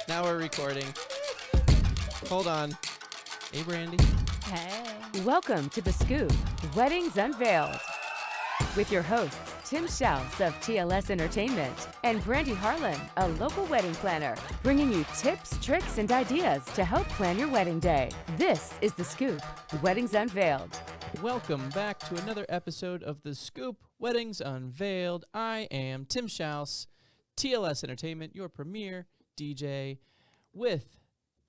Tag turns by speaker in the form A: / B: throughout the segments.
A: Now we're recording. Hold on. Hey, Brandy.
B: Hey.
C: Welcome to The Scoop, Weddings Unveiled, with your hosts, Tim Schaus of TLS Entertainment and Brandy Harlan, a local wedding planner, bringing you tips, tricks, and ideas to help plan your wedding day. This is The Scoop, Weddings Unveiled.
A: Welcome back to another episode of The Scoop, Weddings Unveiled. I am Tim Schaus, TLS Entertainment, your premier DJ, with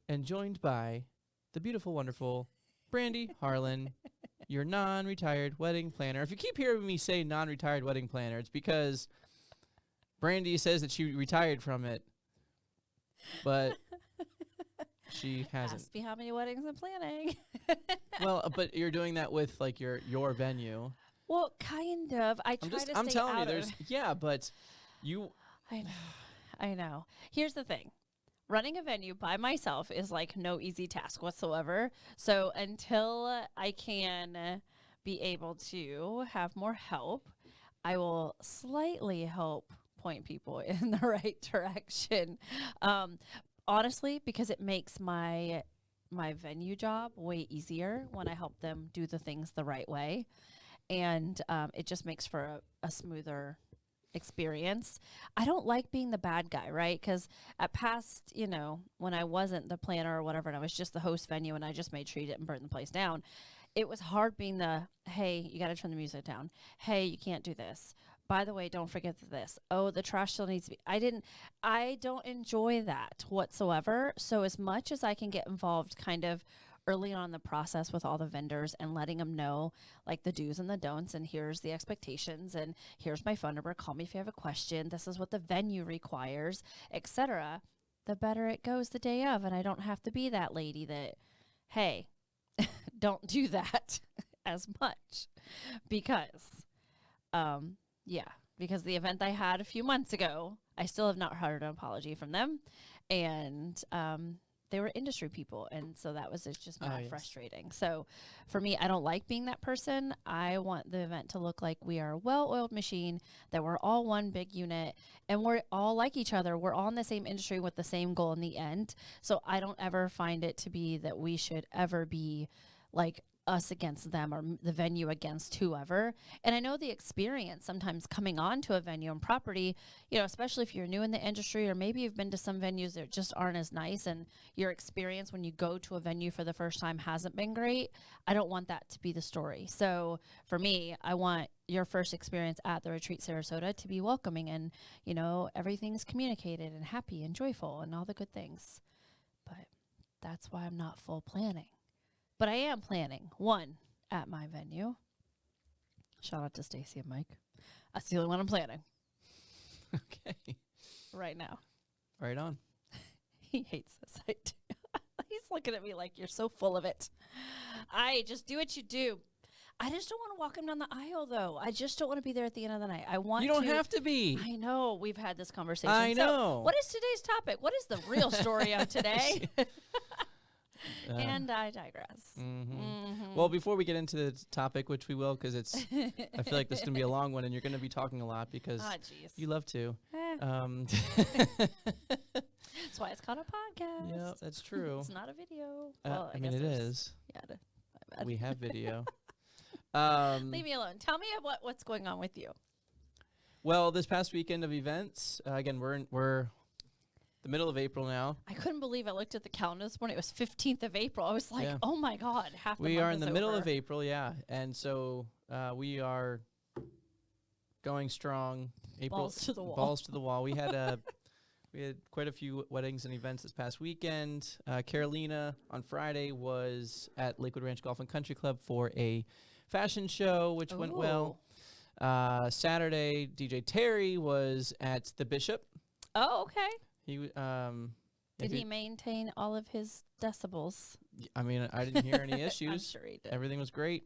A: and joined by the beautiful, wonderful Brandy Harlan, your non-retired wedding planner. If you keep hearing me say non-retired wedding planner, it's because Brandy says that she retired from it, but she hasn't.
B: Ask me how many weddings I'm planning.
A: Well, but you're doing that with like your venue.
B: Well, kind of. I try to stay
A: I'm telling you,
B: out
A: there's but you.
B: I know. Here's the thing. Running a venue by myself is like no easy task whatsoever. So until I can be able to have more help, I will slightly help point people in the right direction. Honestly, because it makes my venue job way easier when I help them do the things the right way. And it just makes for a smoother experience. I don't like being the bad guy, right? Because at past, when I wasn't the planner or whatever, and I was just the host venue and I just made sure you didn't burn the place down, it was hard being the, hey, you got to turn the music down. Hey, you can't do this. By the way, don't forget this. Oh, the trash still needs to be. I don't enjoy that whatsoever. So as much as I can get involved kind of early on in the process with all the vendors and letting them know like the do's and the don'ts, and here's the expectations, and here's my phone number, call me if you have a question, this is what the venue requires, etc., the better it goes the day of. And I don't have to be that lady that, hey, don't do that as much, because because the event I had a few months ago, I still have not heard an apology from them, and they were industry people, and so that was just frustrating. So for me, I don't like being that person. I want the event to look like we are a well-oiled machine, that we're all one big unit, and we're all like each other. We're all in the same industry with the same goal in the end. So I don't ever find it to be that we should ever be like us against them or the venue against whoever. And I know the experience sometimes coming on to a venue and property, especially if you're new in the industry, or maybe you've been to some venues that just aren't as nice, and your experience when you go to a venue for the first time hasn't been great. I don't want that to be the story. So for me, I want your first experience at the Retreat Sarasota to be welcoming, and, everything's communicated and happy and joyful and all the good things. But that's why I'm not full planning. But I am planning one at my venue. Shout out to Stacy and Mike. That's the only one I'm planning.
A: Okay.
B: Right now.
A: Right on.
B: He hates this. He's looking at me like, you're so full of it. I just do what you do. I just don't want to walk him down the aisle, though. I just don't want to be there at the end of the night.
A: You don't have to be.
B: I know. We've had this conversation.
A: I know.
B: So what is today's topic? What is the real story of today? And I digress.
A: Mm-hmm.
B: Mm-hmm.
A: Well, before we get into the topic, which we will, because I feel like this is going to be a long one, and you're going to be talking a lot because you love to.
B: That's why it's called a podcast.
A: Yeah, that's true.
B: It's not a video.
A: Well, I mean, it is.
B: Yeah,
A: We have video.
B: Leave me alone. Tell me what's going on with you.
A: Well, this past weekend of events, again, we're the middle of April now.
B: I couldn't believe I looked at the calendar this morning. It was 15th of April. I was like, oh my God, half the month
A: We are in the middle
B: over.
A: of April, yeah. And so we are going strong. April,
B: balls to the wall.
A: Balls to the wall. We had quite a few weddings and events this past weekend. Carolina on Friday was at Lakewood Ranch Golf and Country Club for a fashion show, which went well. Saturday, DJ Terry was at the Bishop.
B: Oh, okay.
A: Did
B: he maintain all of his decibels?
A: I mean, I didn't hear any issues.
B: I'm sure he did.
A: Everything was great.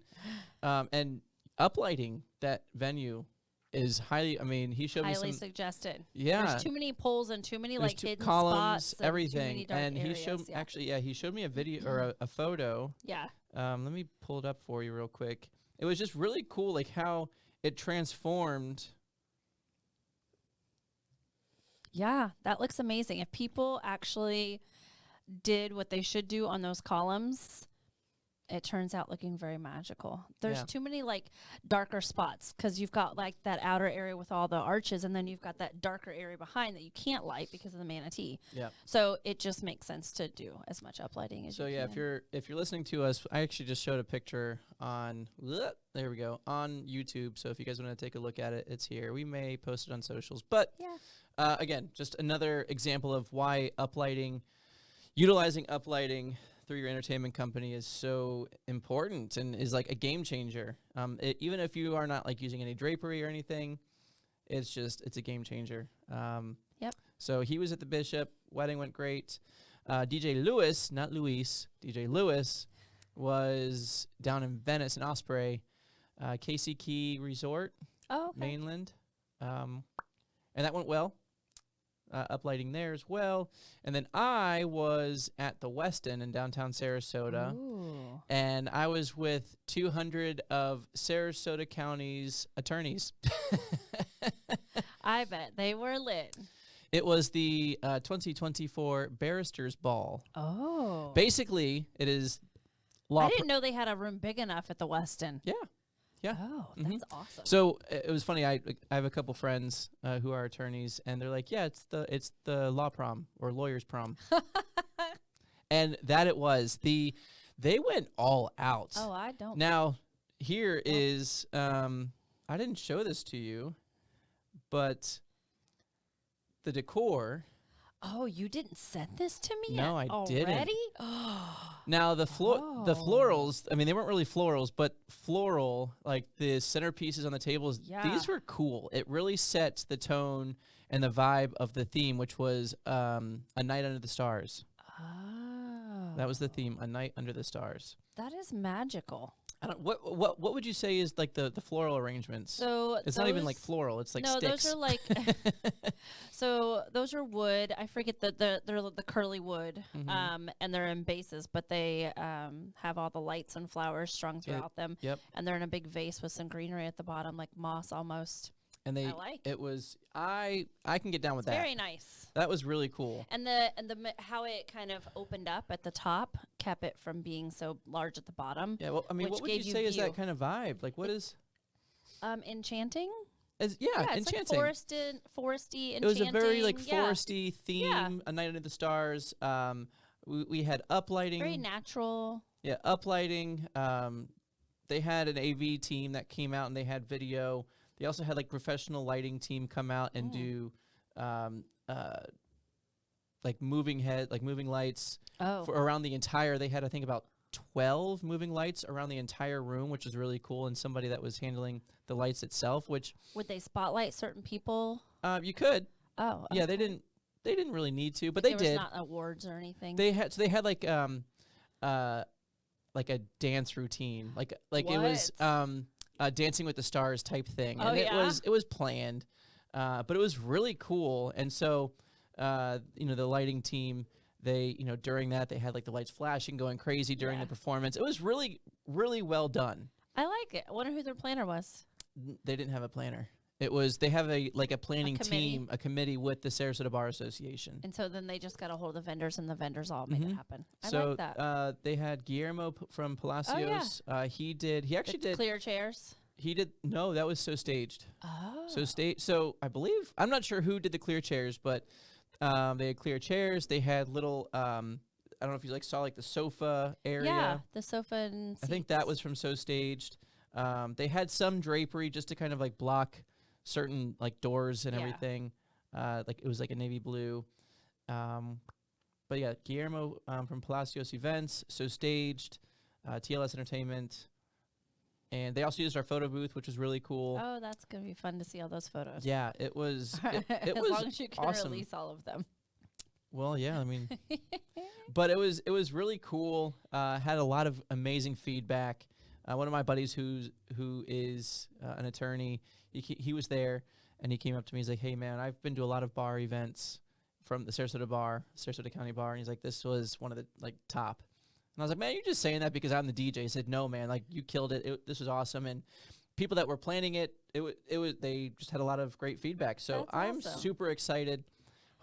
A: And uplighting that venue is highly, he showed me
B: highly suggested.
A: Yeah.
B: There's too many poles and too many hidden
A: columns,
B: spots.
A: everything.
B: And
A: he showed, he showed me a video or a photo.
B: Yeah.
A: Let me pull it up for you real quick. It was just really cool, like how it transformed
B: Yeah, that looks amazing. If people actually did what they should do on those columns, it turns out looking very magical. There's
A: Yeah.
B: too many like darker spots because you've got like that outer area with all the arches, and then you've got that darker area behind that you can't light because of the manatee.
A: Yeah.
B: So it just makes sense to do as much uplighting as
A: So
B: you
A: yeah,
B: can.
A: if you're listening to us, I actually just showed a picture on there we go on YouTube. So if you guys want to take a look at it, it's here. We may post it on socials, but
B: Yeah.
A: again, just another example of why utilizing uplighting through your entertainment company is so important and is like a game changer. Even if you are not like using any drapery or anything, it's a game changer.
B: Yep.
A: So he was at the Bishop. Wedding went great. DJ Lewis, not Luis, DJ Lewis was down in Venice in Osprey, Casey Key Resort,
B: Oh, okay.
A: mainland. And that went well. Uplighting there as well. And then I was at the Westin in downtown Sarasota.
B: Ooh.
A: And I was with 200 of Sarasota County's attorneys.
B: I bet they were lit.
A: It was the 2024 Barristers Ball.
B: Oh.
A: Basically, it is law.
B: I didn't know they had a room big enough at the Westin.
A: Yeah. Yeah.
B: Oh,
A: Mhm.
B: that's awesome.
A: So it was funny. I have a couple friends who are attorneys, and they're like, "Yeah, it's the law prom or lawyers prom," and that it was they went all out.
B: Oh, I don't.
A: Now here is I didn't show this to you, but the decor.
B: Oh, you didn't send this to me
A: No,
B: yet?
A: I didn't.
B: Already?
A: Now the
B: Oh.
A: florals, I mean they weren't really florals, but floral, like the centerpieces on the tables,
B: Yeah.
A: these were cool. It really set the tone and the vibe of the theme, which was A Night Under the Stars.
B: Oh.
A: That was the theme, A Night Under the Stars.
B: That is magical.
A: I don't what would you say is like the floral arrangements?
B: So
A: It's not even like
B: those-
A: floral, it's like
B: no,
A: sticks.
B: those are like so those are wood. I forget they're the curly wood,
A: Mhm.
B: and they're in bases, but they have all the lights and flowers strung throughout them.
A: Yep.
B: And they're in a big vase with some greenery at the bottom, like moss almost.
A: And
B: I like
A: it was I can get down with
B: It's
A: that.
B: very nice.
A: That was really cool.
B: And how it kind of opened up at the top kept it from being so large at the bottom.
A: Yeah, well, I mean,
B: which
A: what would you
B: gave you
A: say is that
B: view.
A: kind of vibe? Like, what is?
B: Enchanting.
A: It's
B: It's
A: enchanting.
B: like foresty, enchanting.
A: It was a very like
B: yeah.
A: foresty theme.
B: Yeah.
A: A Night Under the Stars. We had uplighting.
B: Very natural.
A: Yeah, uplighting. They had an AV team that came out and they had video. They also had like professional lighting team come out and do like moving lights
B: Oh.
A: for around the entire. They had I think about 12 moving lights around the entire room, which was really cool. And somebody that was handling the lights itself, which
B: Would they spotlight certain people?
A: you could.
B: Oh.
A: Yeah, they
B: okay.
A: didn't really need to, but they
B: There
A: did.
B: was not awards or anything.
A: They had like a dance routine, like it was Dancing with the Stars type thing,
B: Oh,
A: and
B: yeah?
A: it was planned, but it was really cool. And so the lighting team, they during that they had like the lights flashing, going crazy during
B: Yeah.
A: the performance. It was really well done.
B: I like it. I wonder who their planner was.
A: They didn't have a planner. They have a planning
B: committee?
A: team, a committee with the Sarasota Bar Association.
B: And so then they just got a hold of the vendors, and the vendors all made it
A: Mhm.
B: happen. I
A: So
B: like that.
A: they had Guillermo from Palacios. He actually
B: The
A: did.
B: clear chairs.
A: He did. No, that was so staged.
B: Oh.
A: So I believe I'm not sure who did the clear chairs, but they had clear chairs. They had little. I don't know if you saw like the sofa area.
B: Yeah, the sofa and
A: I think that
B: seats.
A: was from So Staged. They had some drapery just to kind of like block certain like doors and
B: Yeah.
A: everything. Like it was like a navy blue. But yeah, Guillermo from Palacios Events, So Staged, TLS Entertainment, and they also used our photo booth, which was really cool.
B: Oh, that's gonna be fun to see all those photos.
A: Yeah, it was. It
B: as
A: was
B: long as you can
A: awesome.
B: release all of them.
A: Well, yeah, I mean, but it was really cool. Had a lot of amazing feedback. One of my buddies who is an attorney, he was there, and he came up to me. He's like, "Hey, man, I've been to a lot of bar events from the Sarasota County Bar, and he's like, this was one of the like top." And I was like, "Man, you're just saying that because I'm the DJ." He said, "No, man, like you killed it. This was awesome." And people that were planning it was they just had a lot of great feedback. So
B: That's
A: I'm
B: awesome.
A: super excited.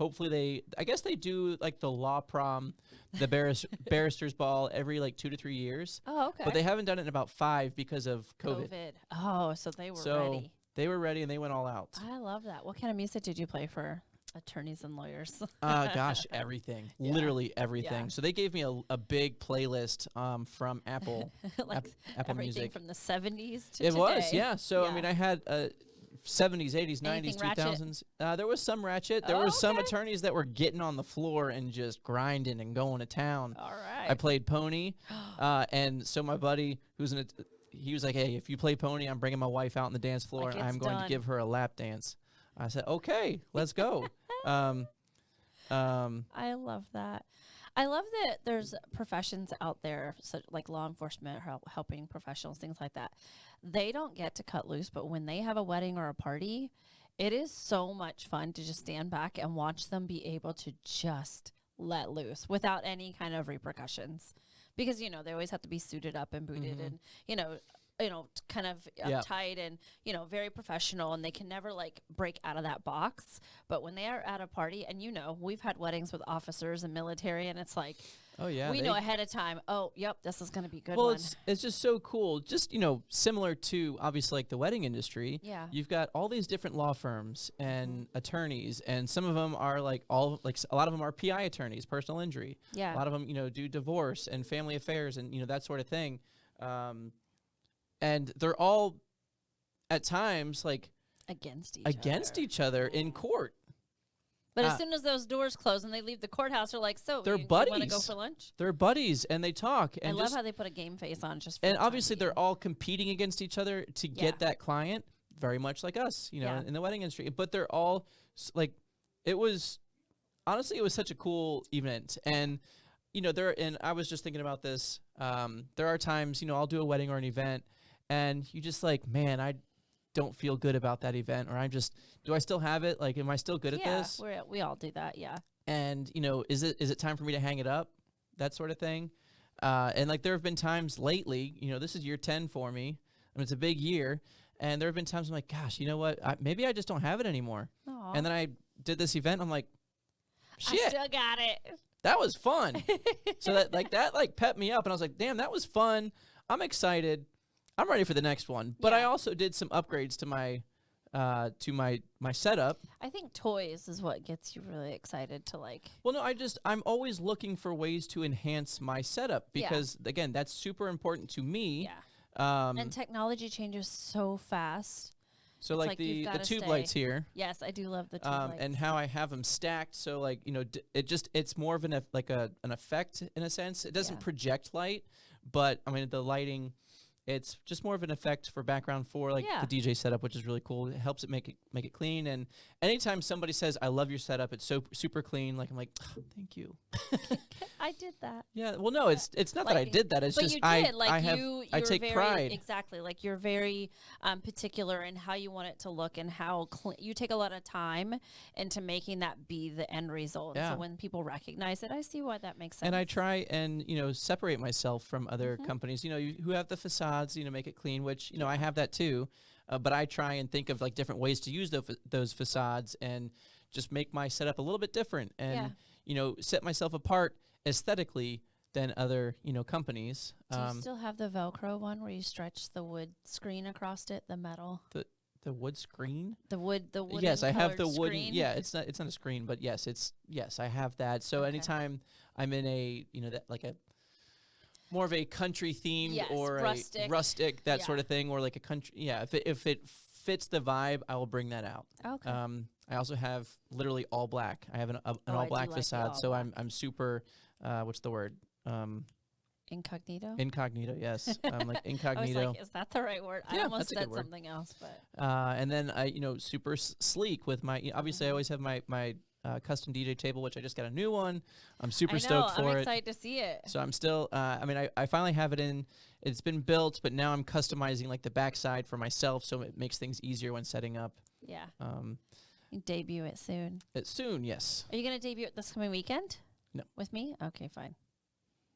A: hopefully I guess they do like the law prom, the barrister's ball every like 2 to 3 years.
B: Oh, okay.
A: But they haven't done it in about 5 because of COVID.
B: Oh, so they were
A: So
B: ready.
A: they were ready and they went all out.
B: I love that. What kind of music did you play for attorneys and lawyers?
A: Gosh, everything.
B: Yeah.
A: Literally everything.
B: Yeah.
A: So they gave me a big playlist from Apple.
B: Like
A: Apple
B: everything
A: Music.
B: from the 70s to
A: It
B: today.
A: was, yeah. So I
B: Yeah.
A: mean, I had 70s, 80s, 90s,
B: Anything ratchet?
A: 2000s. There was some ratchet. There
B: Oh,
A: was some
B: okay.
A: attorneys that were getting on the floor and just grinding and going to town.
B: All right.
A: I played pony, and so my buddy, he was like, "Hey, if you play pony, I'm bringing my wife out on the dance floor,
B: Like
A: and I'm
B: it's
A: going to
B: done.
A: give her a lap dance." I said, "Okay, let's go." um,
B: I love that. I love that there's professions out there, such like law enforcement, helping professionals, things like that. They don't get to cut loose, but when they have a wedding or a party, it is so much fun to just stand back and watch them be able to just let loose without any kind of repercussions. Because, they always have to be suited up and booted and, kind of
A: Yeah.
B: uptight and, very professional, and they can never like break out of that box. But when they are at a party, and we've had weddings with officers and military, and it's like,
A: oh yeah,
B: we know ahead of time, oh, yep, this is going to be a good
A: well,
B: one.
A: it's just so cool. Just similar to obviously like the wedding industry.
B: Yeah.
A: You've got all these different law firms and attorneys, and some of them are like a lot of them are PI attorneys, personal injury.
B: Yeah.
A: A lot of them do divorce and family affairs and that sort of thing. And they're all at times like
B: Against
A: each other in court.
B: But as soon as those doors close and they leave the courthouse, they're like, so
A: They're
B: you want to go
A: buddies.
B: for lunch?
A: They're buddies and they talk.
B: I
A: And
B: love
A: just,
B: how they put a game face on just for
A: and
B: the time
A: obviously
B: being.
A: they're all competing against each other to
B: Yeah.
A: get that client, very much like us,
B: Yeah.
A: in the wedding industry. But they're all like, it was such a cool event. And and I was just thinking about this. There are times, I'll do a wedding or an event, and you just like, man, I don't feel good about that event, or do I still have it? Like, am I still good at this?
B: We all do that, yeah.
A: And is it time for me to hang it up? That sort of thing. And like, there have been times lately, this is year 10 for me. I mean, it's a big year, and there have been times I'm like, gosh, you know what? Maybe I just don't have it anymore.
B: Aw.
A: And then I did this event. I'm like, shit,
B: I still got it.
A: that was fun. So that pepped me up, and I was like, damn, that was fun. I'm excited. I'm ready for the next one. But I
B: Yeah.
A: also did some upgrades to my setup.
B: I think toys is what gets you really excited to like.
A: Well, no, I'm always looking for ways to enhance my setup because again, that's super important to me.
B: Yeah. And technology changes so fast.
A: So
B: it's
A: like
B: like
A: the
B: you've gotta
A: tube
B: stay.
A: lights here.
B: Yes, I do love the tube lights.
A: And how I have them stacked, so like it's more of an effect in a sense. It doesn't
B: Yeah.
A: project light, but I mean the lighting, it's just more of an effect for background for like
B: Yeah.
A: the DJ setup, which is really cool. It helps it make it clean. And anytime somebody says I love your setup, it's so super clean. Like I'm like, oh, thank you.
B: I did that.
A: Yeah. Well, no, it's not that I
B: Like,
A: did that. It's
B: but
A: just
B: you did. Like
A: I
B: you're
A: take
B: very,
A: pride.
B: Exactly. Like you're very particular in how you want it to look and how you take a lot of time into making that be the end result.
A: Yeah.
B: So when people recognize it, I see why that makes sense.
A: And I try and separate myself from other
B: Mm-hmm.
A: companies, who have the facades, make it clean, which I have that too. But I try and think of like different ways to use those facades and just make my setup a little bit different and set myself apart aesthetically than other companies.
B: Do you still have the Velcro one where you stretch the wood screen across it, the metal?
A: The wood screen?
B: The wood.
A: Yes, I have the
B: wooden.
A: wooden. Yeah, it's not a screen, but yes, I have that. So
B: Okay.
A: anytime I'm in a that like a more of a country themed
B: Yes,
A: or
B: rustic.
A: a rustic that sort
B: Yeah.
A: of thing, or like a country. Yeah, if it fits the vibe, I will bring that out.
B: Okay.
A: I also have literally all black. I have an
B: I
A: all
B: do
A: black
B: like the
A: facade,
B: all
A: so
B: black.
A: I'm super. What's the word?
B: Incognito.
A: Incognito. Yes, I'm like
B: I was
A: incognito.
B: like, is that the right word? I
A: Yeah,
B: almost
A: that's a good
B: said
A: word.
B: something else, but
A: And then I, super sleek with my. Obviously, I always have my custom DJ table, which I just got a new one. I'm super
B: I know
A: stoked for
B: I'm
A: it.
B: excited to see it.
A: So I'm still. I mean, I finally have it in. It's been built, but now I'm customizing like the backside for myself, so it makes things easier when setting up.
B: Yeah.
A: Um,
B: You debut it soon.
A: soon, yes.
B: Are you going to debut it this coming weekend?
A: No.
B: With me? Okay, fine.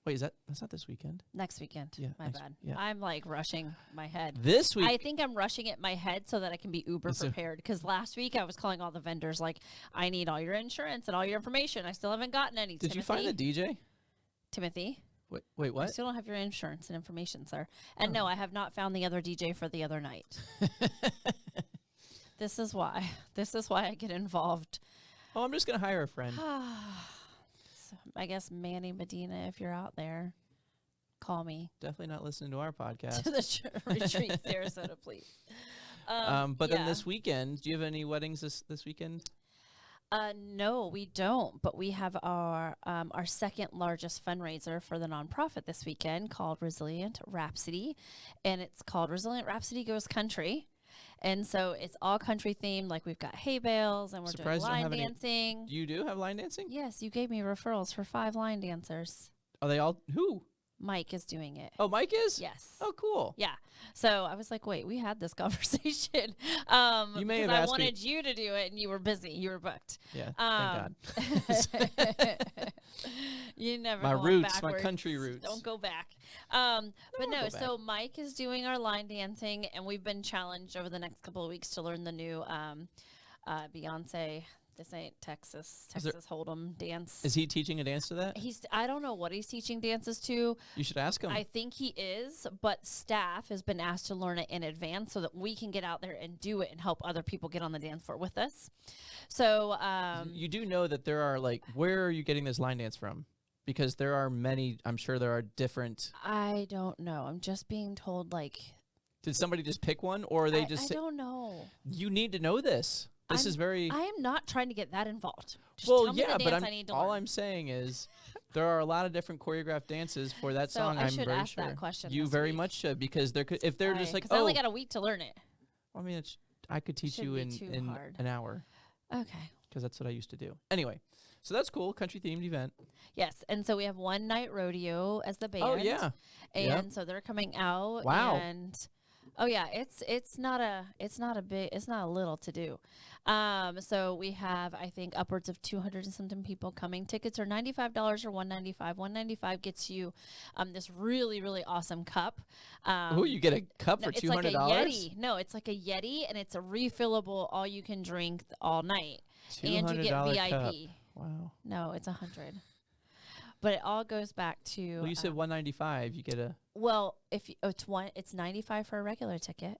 A: Wait, that's not this weekend?
B: Next weekend.
A: Yeah,
B: My
A: next-
B: bad.
A: yeah.
B: I'm like rushing my head.
A: This week.
B: I think I'm rushing it in my head so that I can be uber
A: So-
B: prepared. Because last week I was calling all the vendors like, I need all your insurance and all your information. I still haven't gotten any.
A: Did you find the DJ?
B: Timothy?
A: Wait,
B: I
A: what?
B: still don't have your insurance and information, sir. And
A: Oh.
B: no, I have not found the other DJ for the other night. This is why. This is why I get involved.
A: Oh, I'm just gonna hire a friend.
B: So I guess Manny Medina, if you're out there, call me
A: Definitely not listening to our
B: to
A: podcast.
B: the retreat, Sarasota, please.
A: But then
B: yeah.
A: this weekend, do you have any weddings this weekend?
B: No, we don't. But we have our second largest fundraiser for the nonprofit this weekend called Resilient Rhapsody, and it's called Resilient Rhapsody Goes Country. And so it's all country themed. Like we've got hay bales and we're
A: Surprised you
B: doing
A: don't
B: line
A: have any-
B: dancing.
A: You do have line dancing?
B: Yes, you gave me referrals for 5 line dancers.
A: Are they all who?
B: Mike is doing it.
A: Oh, Mike is?
B: Yes.
A: Oh, cool.
B: Yeah. So I was like, wait, we had this conversation.
A: You may
B: because
A: have
B: I
A: asked me-
B: wanted you to do it and you were busy. You were booked.
A: Yeah. Thank God.
B: You never
A: My
B: go
A: roots, my
B: backwards.
A: country roots.
B: Don't go back. But
A: I'll
B: no,
A: go
B: so Mike is doing our line dancing, and we've been challenged over the next couple of weeks to learn the new Beyonce. This ain't Texas
A: Is there-
B: Hold'em dance.
A: Is he teaching a dance to that?
B: I don't know what he's teaching dances to.
A: You should ask him.
B: I think he is, but staff has been asked to learn it in advance so that we can get out there and do it and help other people get on the dance floor with us. So,
A: You do know that there are, like, where are you getting this line dance from? Because there are many, I'm sure there are different.
B: I don't know. I'm just being told, like,
A: Did somebody just pick one, or are they just
B: I
A: say,
B: don't know.
A: you need to know this? This is very.
B: I am not trying to get that involved. Just
A: well,
B: tell me
A: yeah,
B: the
A: but
B: dance I need to
A: all
B: learn.
A: I'm saying is there are a lot of different choreographed dances for that
B: So
A: song.
B: I
A: I'm
B: should
A: very
B: ask
A: sure
B: that question
A: you
B: this
A: very
B: week.
A: much should, because there could, if they're just like,
B: I
A: oh,
B: only got a week to learn it.
A: I mean, I could teach
B: Shouldn't
A: you
B: be too
A: in
B: hard.
A: an hour,
B: Okay.
A: because that's what I used to do. Anyway, so that's cool, country themed event.
B: Yes, and so we have one night rodeo as the band.
A: Oh yeah,
B: And
A: Yep.
B: so they're coming out.
A: Wow.
B: And oh yeah, it's not a little to do. So we have, I think, upwards of 200 and something people coming. Tickets are $95 or $195. $195 gets you this really, really awesome cup.
A: Ooh, you get a cup
B: No,
A: for
B: it's
A: $200.
B: like a Yeti. No, it's like a Yeti, and it's a refillable, all you can drink all night, and you get
A: $200
B: VIP.
A: cup. Wow.
B: No, it's 100. But it all goes back to.
A: Well, you said 195. You get a.
B: Well, if you, it's 95 for a regular ticket,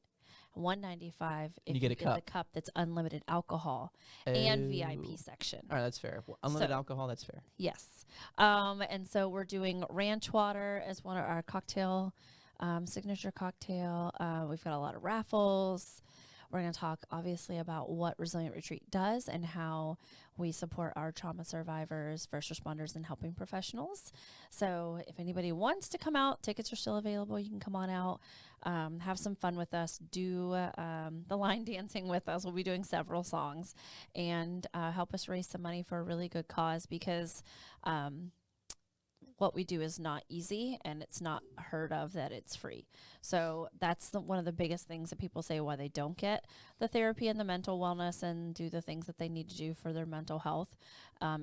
B: 195 if
A: You get a
B: the
A: cup.
B: cup that's unlimited alcohol and
A: Oh.
B: VIP section.
A: All right, that's fair. Unlimited
B: So-
A: alcohol, that's fair.
B: Yes. And so we're doing ranch water as one of our cocktail, signature cocktail. We've got a lot of raffles. We're going to talk obviously about what Resilient Retreat does and how we support our trauma survivors, first responders, and helping professionals. So if anybody wants to come out, tickets are still available. You can come on out, have some fun with us, do the line dancing with us. We'll be doing several songs, and help us raise some money for a really good cause, because what we do is not easy, and it's not heard of that it's free. So that's one of the biggest things that people say why they don't get the therapy and the mental wellness and do the things that they need to do for their mental health,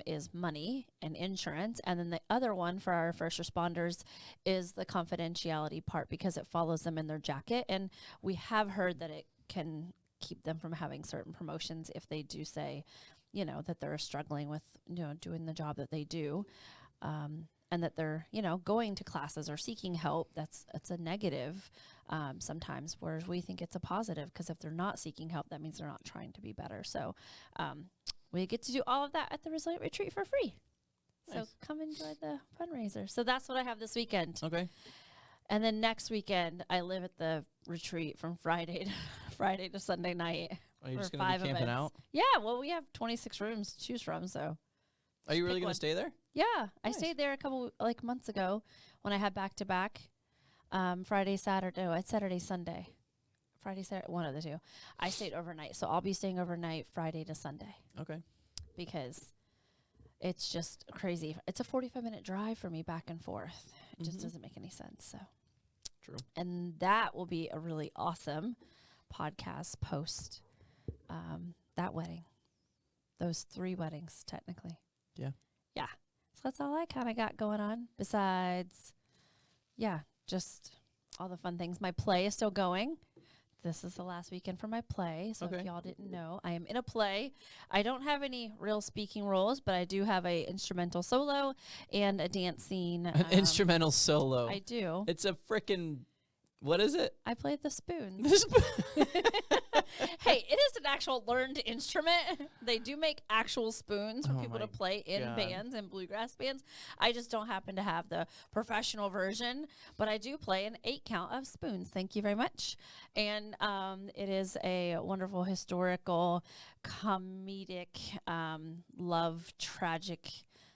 B: is money and insurance. And then the other one for our first responders is the confidentiality part, because it follows them in their jacket. And we have heard that it can keep them from having certain promotions if they do say, that they're struggling with, doing the job that they do. And that they're, going to classes or seeking help. It's a negative sometimes, whereas we think it's a positive, because if they're not seeking help, that means they're not trying to be better. So we get to do all of that at the Resilient Retreat for free. So
A: Nice.
B: come enjoy the fundraiser. So that's what I have this weekend.
A: Okay.
B: And then next weekend, I live at the retreat from Friday to Sunday night.
A: Are you
B: for
A: just going to
B: 5
A: be camping
B: events.
A: out?
B: Yeah, well, we have 26 rooms to choose from, so.
A: Are you really
B: pick
A: going
B: one.
A: to stay there?
B: Yeah, I
A: Nice.
B: stayed there a couple months ago when I had back to back, Friday, Saturday. No, it's Saturday, Sunday, Friday, Saturday, one of the two. I stayed overnight, so I'll be staying overnight Friday to Sunday,
A: Okay.
B: because it's just crazy. It's a 45-minute drive for me back and forth. It just
A: Mhm.
B: doesn't make any sense. So
A: True.
B: and that will be a really awesome podcast post that wedding, those 3 weddings technically.
A: Yeah.
B: Yeah. that's all I kind of got going on. Besides, yeah, just all the fun things. My play is still going. This is the last weekend for my play. So
A: Okay.
B: if y'all didn't know, I am in a play. I don't have any real speaking roles, but I do have a instrumental solo and a dance scene.
A: An instrumental solo.
B: I do.
A: It's a frickin' what is it?
B: I played the spoons. Hey, it is an actual learned instrument. They do make actual spoons for
A: Oh
B: people
A: my
B: to play in
A: God.
B: bands and bluegrass bands. I just don't happen to have the professional version, but I do play an 8 count of spoons. Thank you very much. And it is a wonderful historical, comedic, love, tragic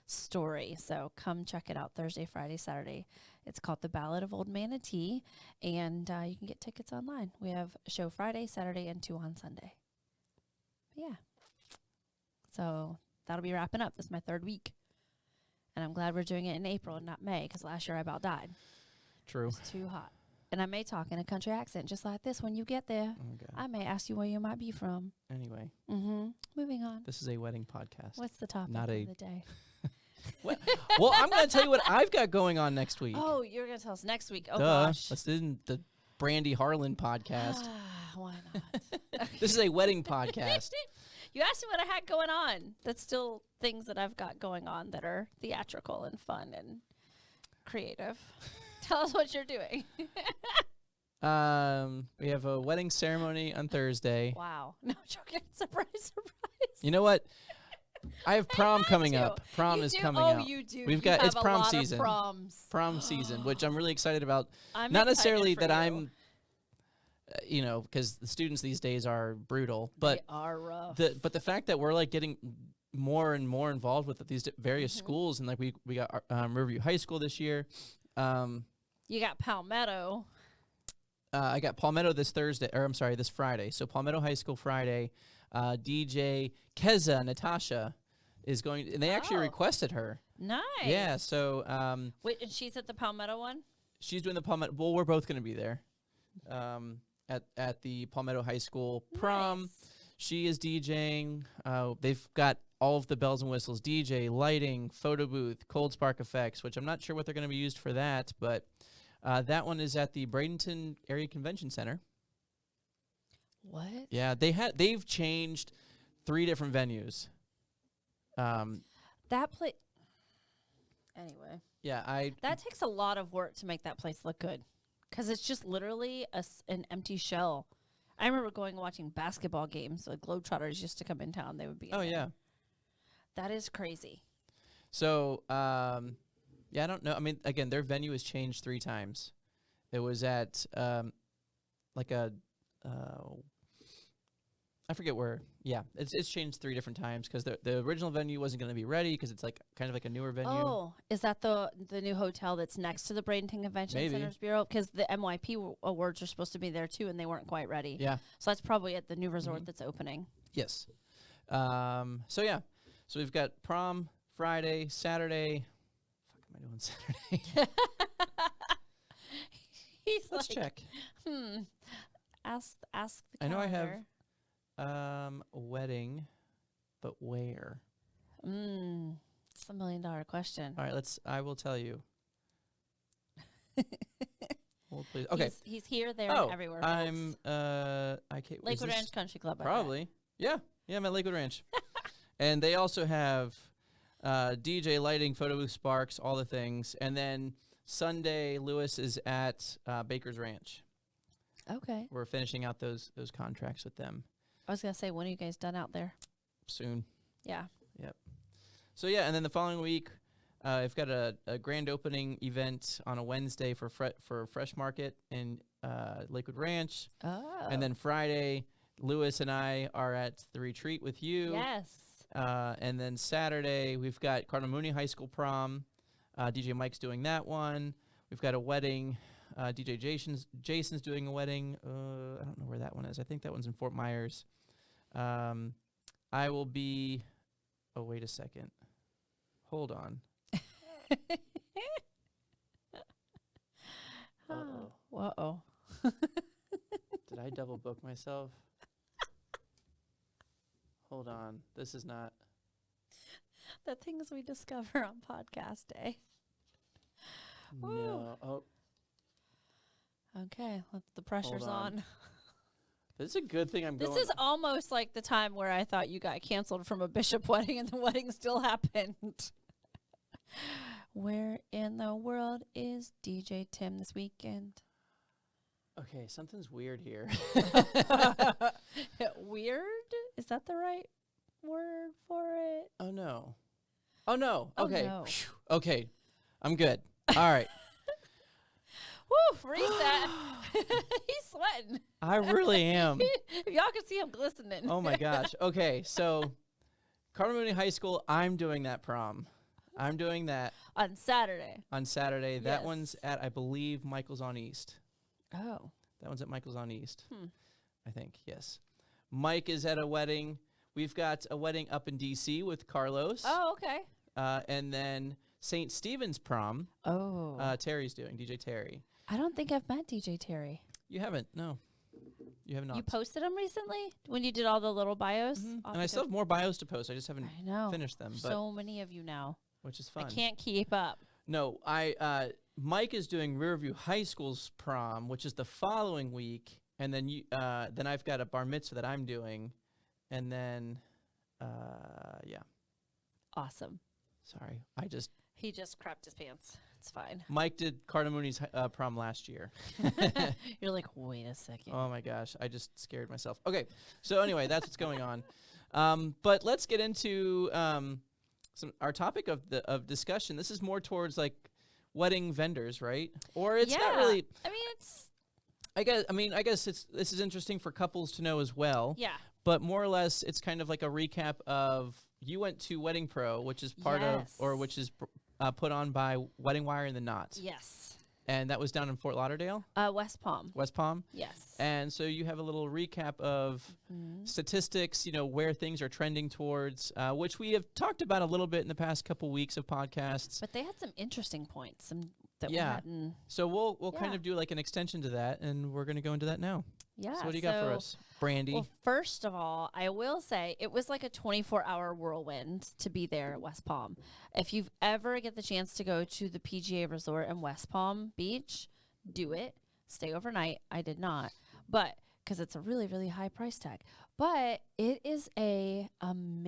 B: story. So come check it out Thursday, Friday, Saturday. It's called The Ballad of Old Manatee, and you can get tickets online. We have a show Friday, Saturday, and 2 on Sunday. Yeah. So that'll be wrapping up. This is my 3rd week. And I'm glad we're doing it in April and not May, because last year I about died.
A: True.
B: It's too hot. And I may talk in a country accent just like this when you get there.
A: Oh, God.
B: I may ask you where you might be from.
A: Anyway,
B: Moving on.
A: this is a wedding podcast.
B: What's the topic
A: Not
B: of
A: a-
B: the day?
A: Well, I'm going to tell you what I've got going on next week.
B: Oh, you're going to tell us next week. Oh,
A: Duh.
B: gosh.
A: This isn't the Brandy Harlan podcast.
B: Why not?
A: This is a wedding podcast.
B: You asked me what I had going on. That's still things that I've got going on that are theatrical and fun and creative. Tell us what you're doing.
A: We have a wedding ceremony on Thursday.
B: Wow. No joking. Surprise, surprise.
A: You know what? I have prom coming
B: you.
A: up. Prom
B: You
A: is
B: do?
A: coming
B: Oh,
A: out.
B: you do.
A: We've
B: You
A: got
B: have
A: it's
B: a
A: prom
B: lot of
A: season.
B: proms.
A: Prom season, which I'm really excited about.
B: I'm
A: Not
B: excited
A: necessarily
B: for
A: that
B: you.
A: I'm, because the students these days are brutal, but
B: They are rough.
A: the fact that we're like getting more and more involved with these various schools, and like we got Riverview High School this year.
B: You got Palmetto.
A: I got Palmetto this Friday. So Palmetto High School Friday. DJ Keza Natasha is going, and they actually
B: Oh.
A: requested her.
B: Nice.
A: Yeah. So
B: Wait, and she's at the Palmetto one?
A: she's doing the Palmetto. Well, we're both going to be there. At the Palmetto High School prom.
B: Nice.
A: She is DJing. They've got all of the bells and whistles: DJ, lighting, photo booth, cold spark effects. Which I'm not sure what they're going to be used for that, but that one is at the Bradenton Area Convention Center.
B: What?
A: Yeah, they've changed 3 different venues.
B: That place. Anyway.
A: Yeah,
B: That takes a lot of work to make that place look good, because it's just literally an empty shell. I remember going and watching basketball games. The Globetrotters used to come in town. They would be.
A: Oh
B: in there.
A: yeah.
B: That is crazy.
A: So yeah, I don't know. I mean, again, their venue has changed 3 times. It was at like a I forget where. Yeah, it's changed 3 different times because the original venue wasn't going to be ready because it's like kind of like a newer venue.
B: Oh, is that the new hotel that's next to the Bradenton Convention
A: Maybe.
B: Centers Bureau? Because the MYP awards are supposed to be there too, and they weren't quite ready.
A: Yeah.
B: So that's probably at the new resort
A: Mm-hmm.
B: that's opening.
A: Yes. So yeah. So we've got prom Friday, Saturday. Fuck am I doing Saturday?
B: He's
A: Let's
B: like,
A: check.
B: Ask the
A: I know I have
B: calendar.
A: a wedding, but where?
B: It's $1 million question.
A: All right, I will tell you. Hold please. Okay.
B: He's here, there,
A: Oh,
B: and everywhere.
A: I'm
B: folks.
A: I can't. is
B: Lakewood
A: this-
B: Ranch Country Club. I bet.
A: Probably. Yeah. Yeah, I'm at Lakewood Ranch. And they also have DJ lighting, photo booth, sparks, all the things. And then Sunday, Lewis is at Baker's Ranch.
B: Okay.
A: We're finishing out those contracts with them
B: I was gonna say, when are you guys done out there?
A: soon.
B: Yeah.
A: So yeah, and then the following week, I've got a grand opening event on a Wednesday for Fresh Market in Lakewood Ranch.
B: Oh.
A: And then Friday, Lewis and I are at the retreat with you.
B: Yes.
A: And then Saturday, we've got Cardinal Mooney High School prom. DJ Mike's doing that one. We've got a wedding. DJ Jason's doing a wedding. I don't know where that one is. I think that one's in Fort Myers. I will be... Oh, wait a second. Hold on. Uh-oh.
B: Whoa.
A: Did I double book myself? Hold on. This is not...
B: The things we discover on podcast day. Woo.
A: No. Oh,
B: Okay, the pressure's
A: Hold on.
B: on.
A: this is a good thing I'm
B: This
A: going.
B: is almost like the time where I thought you got canceled from a bishop wedding and the wedding still happened. Where in the world is DJ Tim this weekend?
A: Okay, something's weird here.
B: Weird? Is that the right word for it?
A: Oh no. Oh no.
B: Oh,
A: Okay.
B: no.
A: Phew. Okay. I'm good. All right.
B: Woo, reset. He's sweating.
A: I really am.
B: If y'all can see him glistening.
A: Oh my gosh. Okay, so Carmel Mooney High School, I'm doing that prom. I'm doing that
B: On Saturday.
A: on Saturday. That
B: Yes.
A: one's at, I believe, Michael's on East.
B: Oh.
A: That one's at Michael's on East.
B: Hmm.
A: I think, yes. Mike is at a wedding. We've got a wedding up in D.C. with Carlos.
B: Oh, okay.
A: And then St. Stephen's prom,
B: Oh.
A: Terry's doing, DJ Terry.
B: I don't think I've met DJ Terry.
A: You haven't, no. You have not.
B: You posted him recently when you did all the little bios?
A: Mhm.
B: I'll
A: And I
B: have
A: still
B: to-
A: have more bios to post. I just haven't
B: I know.
A: finished them, but
B: So many of you now.
A: which is fun.
B: I can't keep up.
A: No, Mike is doing Riverview High School's prom, which is the following week, and then then I've got a bar mitzvah that I'm doing, and then yeah.
B: Awesome.
A: Sorry,
B: He just crapped his pants. It's fine.
A: Mike did Carter Mooney's prom last year.
B: You're like, wait a second.
A: Oh my gosh, I just scared myself. Okay, so anyway, that's what's going on. But let's get into our topic of discussion. This is more towards like wedding vendors, right? Or it's not really.
B: I mean, it's
A: I guess this is interesting for couples to know as well.
B: yeah.
A: But more or less, it's kind of like a recap of you went to Wedding Pro, which is part of, or
B: Yes.
A: which is put on by Wedding Wire and the Knot,
B: Yes.
A: and that was down in Fort Lauderdale,
B: West Palm.
A: West Palm.
B: Yes.
A: And so you have a little recap of statistics, where things are trending towards, which we have talked about a little bit in the past couple weeks of podcasts.
B: But they had some interesting points that we
A: Yeah.
B: hadn't.
A: So we'll kind
B: Yeah.
A: of do like an extension to that, and we're going to go into that now.
B: Yeah.
A: So what do you got for us, Brandy?
B: Well, first of all, I will say it was like a 24-hour whirlwind to be there at West Palm. If you've ever get the chance to go to the PGA Resort in West Palm Beach, do it. Stay overnight. I did not, but because it's a really, really high price tag. But it is a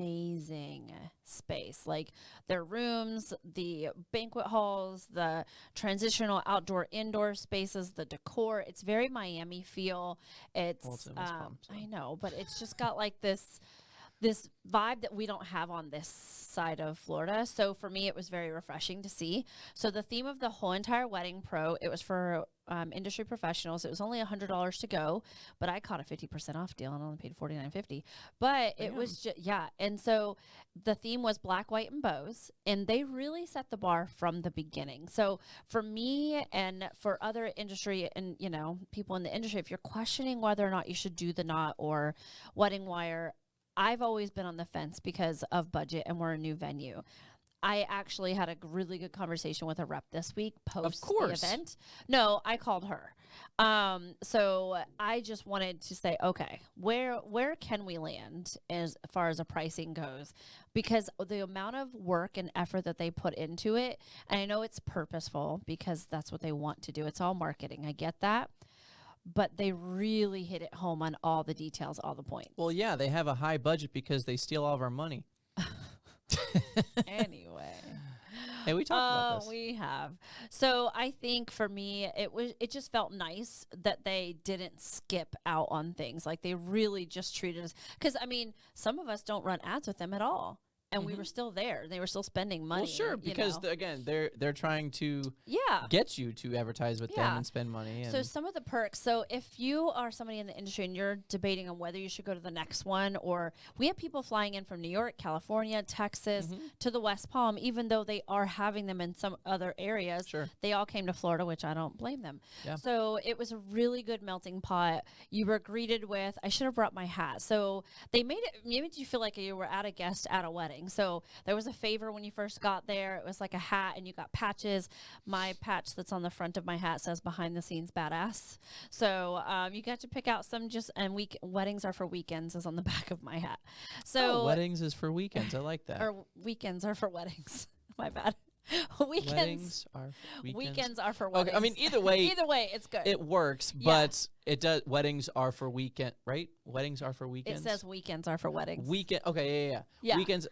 B: amazing space. Like their rooms, the banquet halls, the transitional outdoor indoor spaces, the decor. It's very Miami feel. It's
A: Well, it's in West Palm, so.
B: I know, but it's just got like this vibe that we don't have on this side of Florida. So for me, it was very refreshing to see. So the theme of the whole entire Wedding Pro, it was for industry professionals. It was only $100 to go, but I caught a 50% off deal and only paid $49.50. But it was just, yeah. And so the theme was black, white, and bows. And they really set the bar from the beginning. So for me and for other industry and, people in the industry, if you're questioning whether or not you should do the Knot or Wedding Wire, I've always been on the fence because of budget and we're a new venue. I actually had a really good conversation with a rep this week post the event. No, I called her. So I just wanted to say, okay, where can we land as far as the pricing goes? Because the amount of work and effort that they put into it, and I know it's purposeful because that's what they want to do. It's all marketing. I get that. But they really hit it home on all the details, all the points.
A: Well, yeah, they have a high budget because they steal all of our money.
B: Anyway.
A: Hey, we talked about this.
B: We have. So I think for me, it just felt nice that they didn't skip out on things. Like they really just treated us. Because, some of us don't run ads with them at all. And we were still there. They were still spending money.
A: Well, sure, because again, they're trying to get you to advertise with them and spend money. And
B: so some of the perks. So if you are somebody in the industry and you're debating on whether you should go to the next one, or we have people flying in from New York, California, Texas to the West Palm, even though they are having them in some other areas.
A: Sure.
B: They all came to Florida, which I don't blame them.
A: Yeah.
B: So it was a really good melting pot. You were greeted with, I should have brought my hat. So they made you feel like you were at a guest at a wedding. wedding. So there was a favor when you first got there. It was like a hat and you got patches. My patch that's on the front of my hat says behind the scenes badass. So you got to pick out some and weddings are for weekends is on the back of my hat. So
A: weddings is for weekends. I like that.
B: Or weekends are for weddings. My bad.
A: Weddings are for weekends.
B: Weekends are for weddings.
A: Okay, I mean either way,
B: it's good.
A: it works, but it does. Weddings are for weekend, right? Weddings are for weekends.
B: It says weekends are for weddings.
A: Weekend. Okay, yeah. Weekends.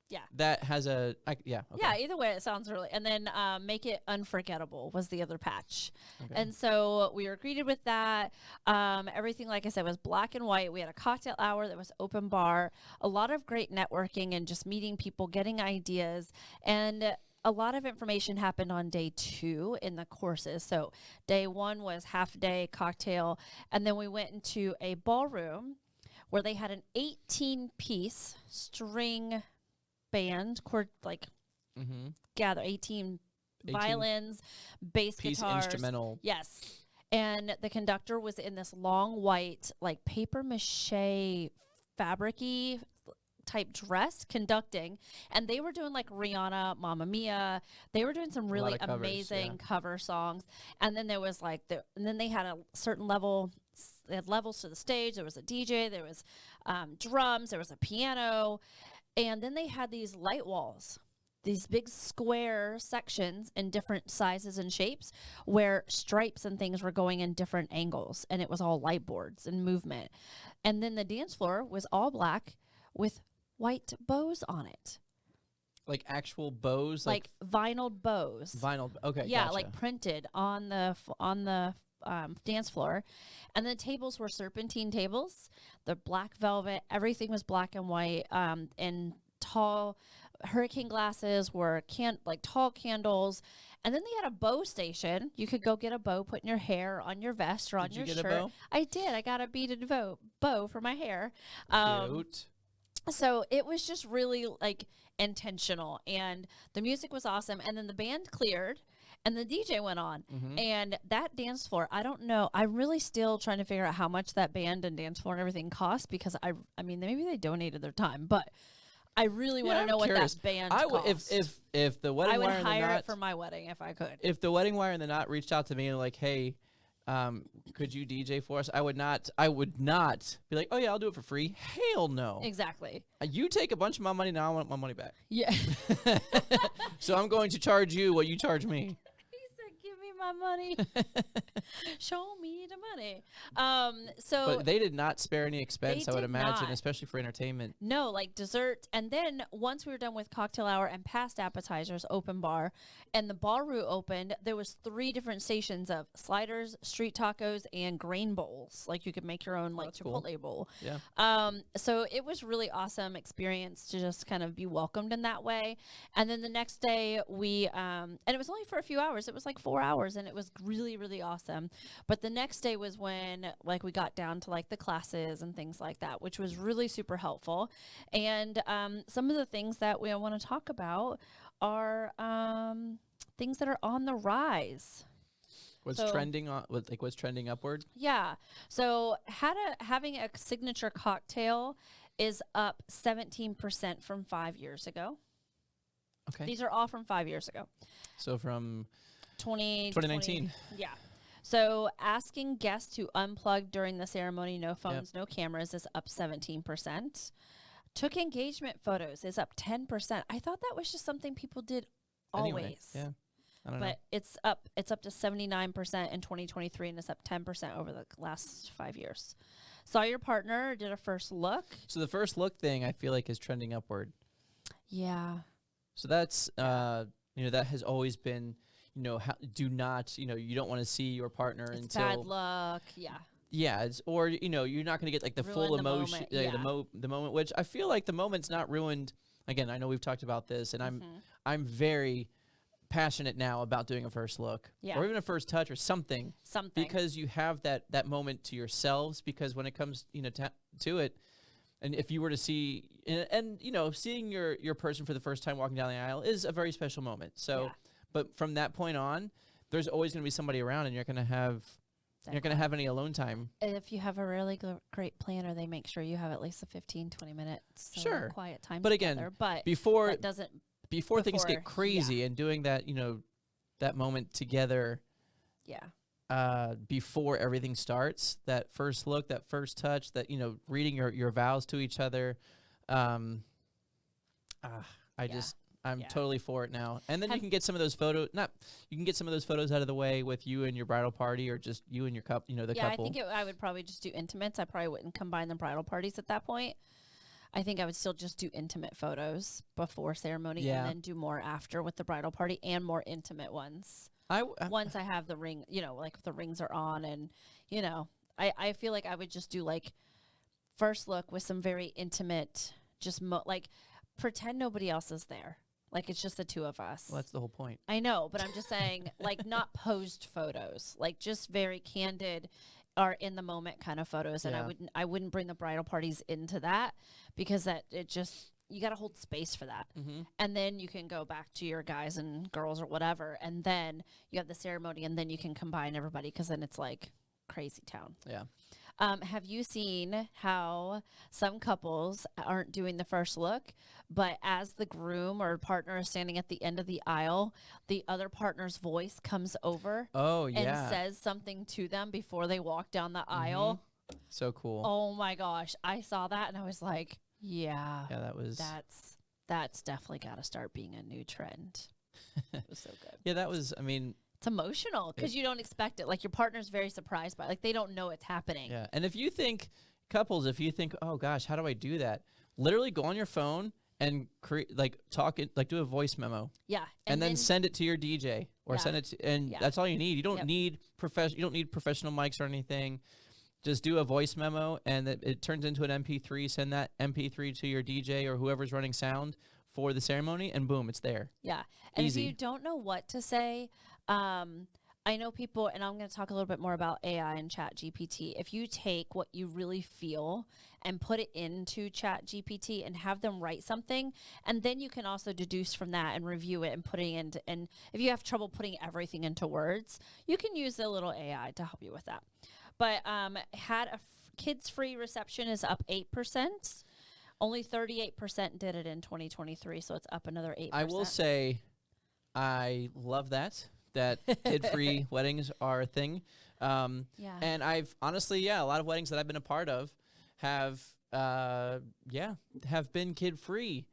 B: Yeah.
A: That has a. Okay.
B: Yeah. Either way, it sounds really. And then make it unforgettable was the other patch,
A: Okay.
B: and so we were greeted with that. Everything, like I said, was black and white. We had a cocktail hour that was open bar. A lot of great networking and just meeting people, getting ideas, and a lot of information happened on day 2 in the courses. So day 1 was half day cocktail. And then we went into a ballroom where they had an 18-piece string band, gather 18 violins, bass guitars.
A: Instrumental.
B: Yes. And the conductor was in this long white, like paper mache fabric-y type dress conducting, and they were doing like Rihanna, Mamma Mia. They were doing some really amazing cover songs. And then there was like and then they had a certain level. They had levels to the stage. There was a DJ. There was drums. There was a piano, and then they had these light walls, these big square sections in different sizes and shapes where stripes and things were going in different angles, and it was all light boards and movement. And then the dance floor was all black with white bows on it.
A: Like actual bows?
B: Like vinyl bows.
A: Vinyl. Okay.
B: Yeah,
A: gotcha.
B: like printed on the dance floor. And the tables were serpentine tables. The black velvet. Everything was black and white. And tall hurricane glasses were tall candles. And then they had a bow station. You could go get a bow, put in your hair, on your vest, or on your shirt.
A: Did you get a bow?
B: I did. I got a beaded bow for my hair.
A: Cute.
B: So it was just really like intentional, and the music was awesome. And then the band cleared and the DJ went on, and that dance floor, I don't know. I'm really still trying to figure out how much that band and dance floor and everything cost, because I mean, maybe they donated their time, but I really want to know
A: curious.
B: What that band
A: cost. If the wedding
B: I would
A: wire and
B: hire
A: the knot,
B: it for my wedding if I could.
A: If the wedding wire and the knot reached out to me and like, hey, could you DJ for us? I would not be like, oh yeah, I'll do it for free. Hell no.
B: Exactly.
A: You take a bunch of my money, now I want my money back.
B: Yeah.
A: So I'm going to charge you what you charge me.
B: He said, give me my money. Show me the money. So
A: But they did not spare any expense, I would
B: did
A: imagine,
B: not.
A: especially for entertainment.
B: No, like dessert. And then once we were done with cocktail hour and past appetizers, open bar, and the ballroom opened, there was 3 different stations of sliders, street tacos, and grain bowls. Like you could make your own
A: That's
B: Chipotle
A: cool.
B: bowl.
A: Yeah.
B: So it was really awesome experience to just kind of be welcomed in that way. And then the next day we, and it was only for a few hours. It was like 4 hours, and it was really, really awesome. But the next day was when like we got down to like the classes and things like that, which was really super helpful. And some of the things that we want to talk about are things that are on the rise.
A: What's trending upward?
B: Yeah. So having a signature cocktail is up 17% from 5 years ago.
A: Okay.
B: These are all from 5 years ago.
A: So from
B: 2019. Yeah. So asking guests to unplug during the ceremony, no phones, no cameras, is up 17%. Took engagement photos is up 10%. I thought that was just something people did always.
A: Anyway, yeah. I don't know.
B: But it's up to 79% in 2023, and it's up 10% over the last 5 years. Saw your partner, did a first look.
A: So the first look thing I feel like is trending upward.
B: Yeah.
A: So that's that has always been, do not, you don't want to see your partner
B: It's
A: until
B: bad luck. Yeah.
A: Yeah, or you're not going to get like the
B: Ruin
A: full
B: the
A: emotion,
B: moment,
A: the moment, which I feel like the moment's not ruined. Again, I know we've talked about this, and I'm very passionate now about doing a first look, or even a first touch, or something, because you have that moment to yourselves. Because when it comes, to it, and if you were to see, and seeing your person for the first time walking down the aisle is a very special moment. So, but from that point on, there's always going to be somebody around, and you're going to have You're not going to have any alone time.
B: If you have a really great planner, they make sure you have at least a 15, 20 minutes
A: Sure.
B: quiet time
A: But
B: together.
A: again,
B: But
A: before
B: that doesn't
A: before things
B: before-
A: get crazy and doing that, that moment together before everything starts, that first look, that first touch, that, reading your vows to each other. I'm totally for it now. And then you can get some of those photos, you can get some of those photos out of the way with you and your bridal party, or just you and your couple, the couple.
B: I think I would probably just do intimates. I probably wouldn't combine the bridal parties at that point. I think I would still just do intimate photos before ceremony and then do more after with the bridal party, and more intimate ones. Once I have the ring, like the rings are on, and, I feel like I would just do like first look with some very intimate, just like pretend nobody else is there. Like it's just the two of us.
A: Well, that's the whole point.
B: I know, but I'm just saying, like, not posed photos, like just very candid or in the moment kind of photos. And I wouldn't bring the bridal parties into that, because you got to hold space for that.
A: Mm-hmm.
B: And then you can go back to your guys and girls or whatever. And then you have the ceremony, and then you can combine everybody, because then it's like crazy town.
A: Yeah.
B: Have you seen how some couples aren't doing the first look, but as the groom or partner is standing at the end of the aisle, the other partner's voice comes over and says something to them before they walk down the aisle?
A: So cool.
B: Oh my gosh. I saw that and I was like, yeah, that's definitely got to start being a new trend. It was so good.
A: Yeah, that was,
B: it's emotional because you don't expect it. Like your partner's very surprised by it. Like they don't know it's happening.
A: Yeah. And if you think, oh gosh, how do I do that? Literally go on your phone and do a voice memo.
B: Yeah.
A: And then send it to your DJ or send it to, and that's all you need. You don't need professional mics or anything. Just do a voice memo, and it turns into an MP3. Send that MP3 to your DJ or whoever's running sound for the ceremony, and boom, it's there.
B: Yeah. And
A: Easy.
B: if you don't know what to say, I know people, and I'm going to talk a little bit more about AI and Chat GPT. If you take what you really feel and put it into Chat GPT and have them write something, and then you can also deduce from that and review it and put it into, and if you have trouble putting everything into words, you can use a little AI to help you with that. But had a kids-free reception is up 8%. Only 38% did it in 2023, so it's up another 8%.
A: I will say I love that kid-free weddings are a thing. And I've honestly, a lot of weddings that I've been a part of have been kid-free.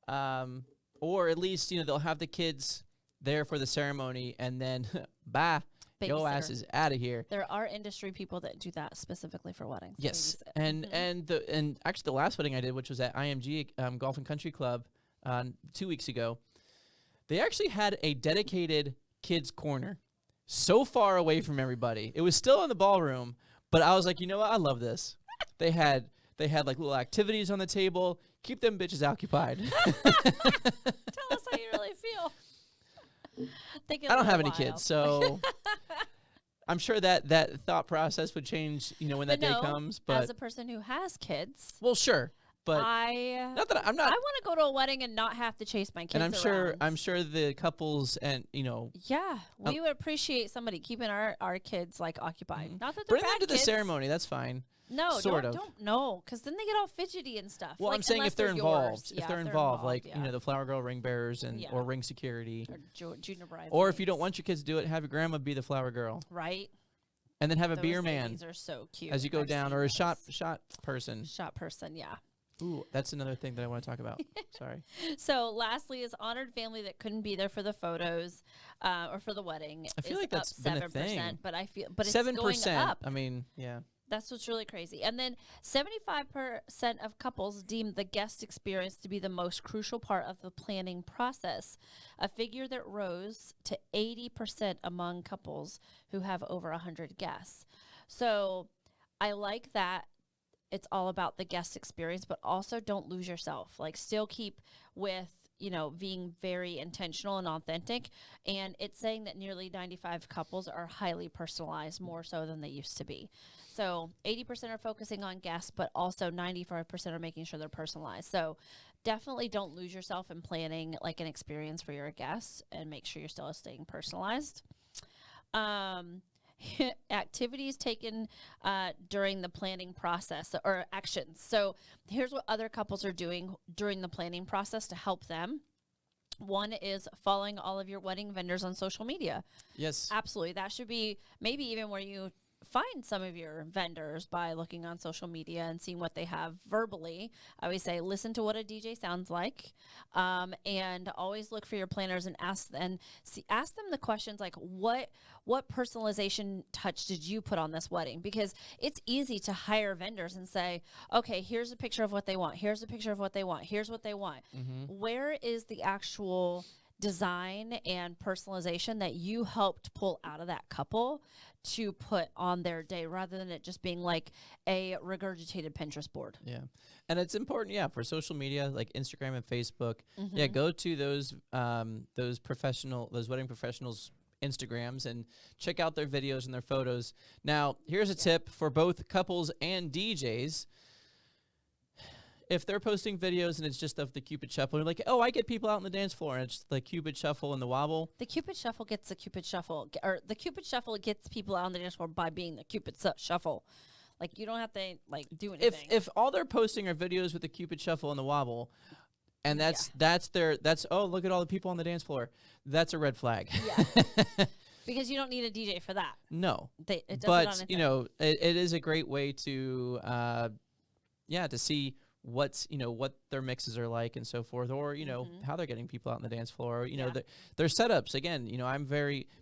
A: Or at least, they'll have the kids there for the ceremony, and then, bye. Yo ass is out of here.
B: There are industry people that do that specifically for weddings.
A: Yes, and actually the last wedding I did, which was at IMG Golf and Country Club 2 weeks ago, they actually had a dedicated kids corner, so far away from everybody. It was still in the ballroom, but I was like, you know what? I love this. They had like little activities on the table. Keep them bitches occupied.
B: Tell us how you really feel.
A: I don't have any kids, so I'm sure that thought process would change, when that day comes. But
B: as a person who has kids,
A: well, sure, but
B: not
A: that I'm not.
B: I want to go to a wedding and not have to chase my kids.
A: And I'm sure the couples and
B: yeah, we would appreciate somebody keeping our kids like occupied. Not that they're
A: bring them to
B: kids.
A: the ceremony. That's fine.
B: No, don't, because then they get all fidgety and stuff.
A: Well,
B: like,
A: I'm saying if they're involved,
B: if
A: they're involved, like the flower girl, ring bearers, and or ring security,
B: or junior bride.
A: Or if you don't want your kids to do it, have your grandma be the flower girl,
B: right?
A: And then have a beer man.
B: These are so cute.
A: As you go down, or a shot person.
B: Shot person, yeah.
A: Ooh, that's another thing that I want to talk about. Sorry.
B: So, lastly, is honored family that couldn't be there for the photos or for the wedding.
A: I feel like that's been a thing.
B: But it's
A: 7%.
B: going up.
A: I mean, yeah.
B: That's what's really crazy. And then 75% of couples deem the guest experience to be the most crucial part of the planning process, a figure that rose to 80% among couples who have over 100 guests. So I like that it's all about the guest experience, but also don't lose yourself. Like still keep with being very intentional and authentic. And it's saying that nearly 95 couples are highly personalized, more so than they used to be. So 80% are focusing on guests, but also 95% are making sure they're personalized. So definitely don't lose yourself in planning like an experience for your guests, and make sure you're still staying personalized. activities taken during the planning process or actions. So here's what other couples are doing during the planning process to help them. One is following all of your wedding vendors on social media.
A: Yes.
B: Absolutely. That should be maybe even where you find some of your vendors by looking on social media and seeing what they have verbally. I always say, listen to what a DJ sounds like, and always look for your planners and ask them the questions like, what personalization touch did you put on this wedding? Because it's easy to hire vendors and say, okay, here's a picture of what they want. Here's a picture of what they want. Here's what they want. Where is the actual design and personalization that you helped pull out of that couple to put on their day, rather than it just being like a regurgitated Pinterest board?
A: Yeah. And it's important, for social media like Instagram and Facebook. Yeah, go to those wedding professionals' Instagrams and check out their videos and their photos. Now, here's a tip for both couples and DJs. If they're posting videos and it's just of the Cupid Shuffle, you're like, oh, I get people out on the dance floor, and it's the Cupid Shuffle and the wobble.
B: The Cupid Shuffle gets the Cupid Shuffle, or the Cupid Shuffle gets people out on the dance floor by being the Cupid Shuffle. Like, you don't have to do anything.
A: If all they're posting are videos with the Cupid Shuffle and the wobble, and that's oh, look at all the people on the dance floor, that's a red flag.
B: Yeah. Because you don't need a DJ for that.
A: No.
B: It does
A: but
B: it on its own.
A: it is a great way to to see what their mixes are like and so forth, or how they're getting people out on the dance floor, their setups. Again, I'm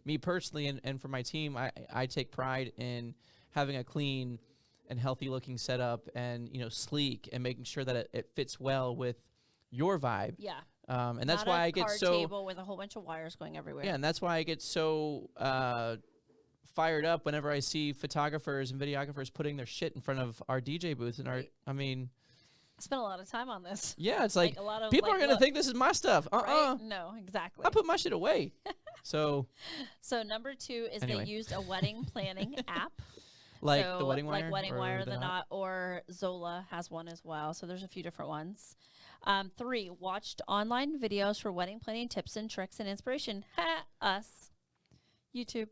A: me personally, and for my team, I take pride in having a clean and healthy looking setup, and sleek, and making sure that it fits well with your vibe.
B: Yeah.
A: And that's
B: Not
A: why
B: a
A: I get
B: card
A: so
B: table with a whole bunch of wires going everywhere.
A: Yeah, and that's why I get so fired up whenever I see photographers and videographers putting their shit in front of our DJ booth and
B: Right. I spent a lot of time on this.
A: Yeah, it's like
B: a lot of,
A: people are going to think this is my stuff.
B: Right? No, exactly.
A: I put my shit away. So
B: number 2 is
A: Anyway.
B: they used a wedding planning app.
A: like the Wedding Wire?
B: Like Wedding
A: or
B: Wire,
A: the
B: the
A: Knot?
B: Knot, or Zola has one as well. So there's a few different ones. 3, watched online videos for wedding planning tips and tricks and inspiration. Us. YouTube,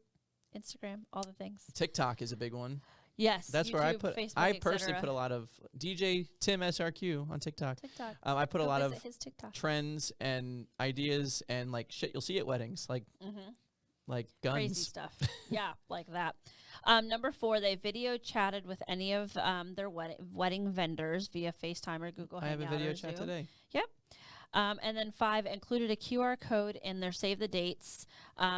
B: Instagram, all the things.
A: TikTok is a big one.
B: Yes.
A: That's
B: YouTube,
A: where I put.
B: Facebook,
A: I
B: et
A: personally
B: cetera.
A: put a lot of DJ Tim SRQ on TikTok.
B: TikTok.
A: I put a
B: Go
A: lot
B: visit
A: of
B: his TikTok.
A: trends and ideas and like shit you'll see at weddings, like guns.
B: Crazy stuff. Yeah, like that. Number 4, they video chatted with any of their wedding vendors via FaceTime or Google
A: I have
B: Hangout
A: a video
B: or
A: chat
B: Zoom.
A: today.
B: Yep. And then 5, included a QR code in their save the dates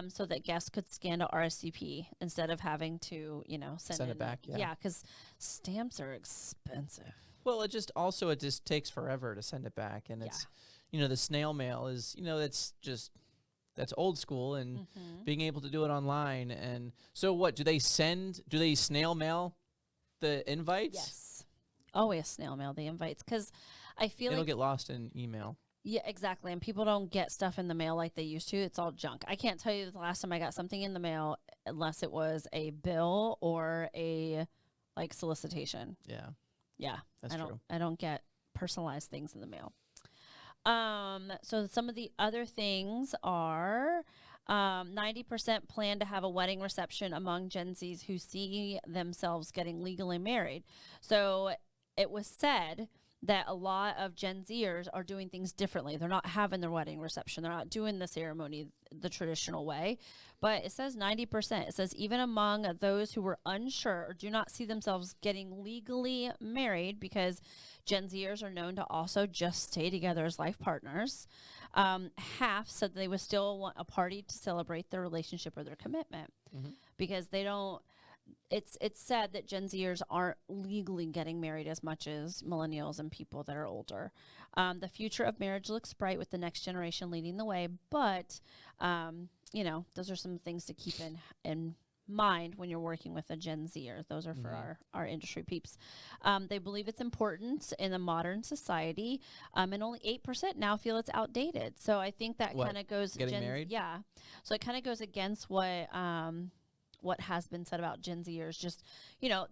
B: so that guests could scan to RSVP instead of having to, send
A: it
B: in
A: back, yeah.
B: Yeah, because stamps are expensive.
A: Well, it just takes forever to send it back, and it's the snail mail is that's old school, and being able to do it online. And so what do they snail mail the invites?
B: Yes. Always snail mail the invites, because I feel
A: It'll
B: like
A: get lost in email.
B: Yeah, exactly. And people don't get stuff in the mail like they used to. It's all junk. I can't tell you the last time I got something in the mail unless it was a bill or a solicitation.
A: Yeah.
B: Yeah.
A: That's true.
B: I don't get personalized things in the mail. So some of the other things are 90% plan to have a wedding reception among Gen Zs who see themselves getting legally married. So it was said that a lot of Gen Zers are doing things differently. They're not having their wedding reception. They're not doing the ceremony the traditional way. But it says 90%. It says even among those who were unsure or do not see themselves getting legally married, because Gen Zers are known to also just stay together as life partners, half said they would still want a party to celebrate their relationship or their commitment, because they don't. It's sad that Gen Zers aren't legally getting married as much as millennials and people that are older. The future of marriage looks bright with the next generation leading the way, but those are some things to keep in mind when you're working with a Gen Zer. Those are for our industry peeps. They believe it's important in a modern society, and only 8% now feel it's outdated. So I think that kind of goes
A: getting married?
B: Yeah. So it kind of goes against what what has been said about Gen Zers. Just,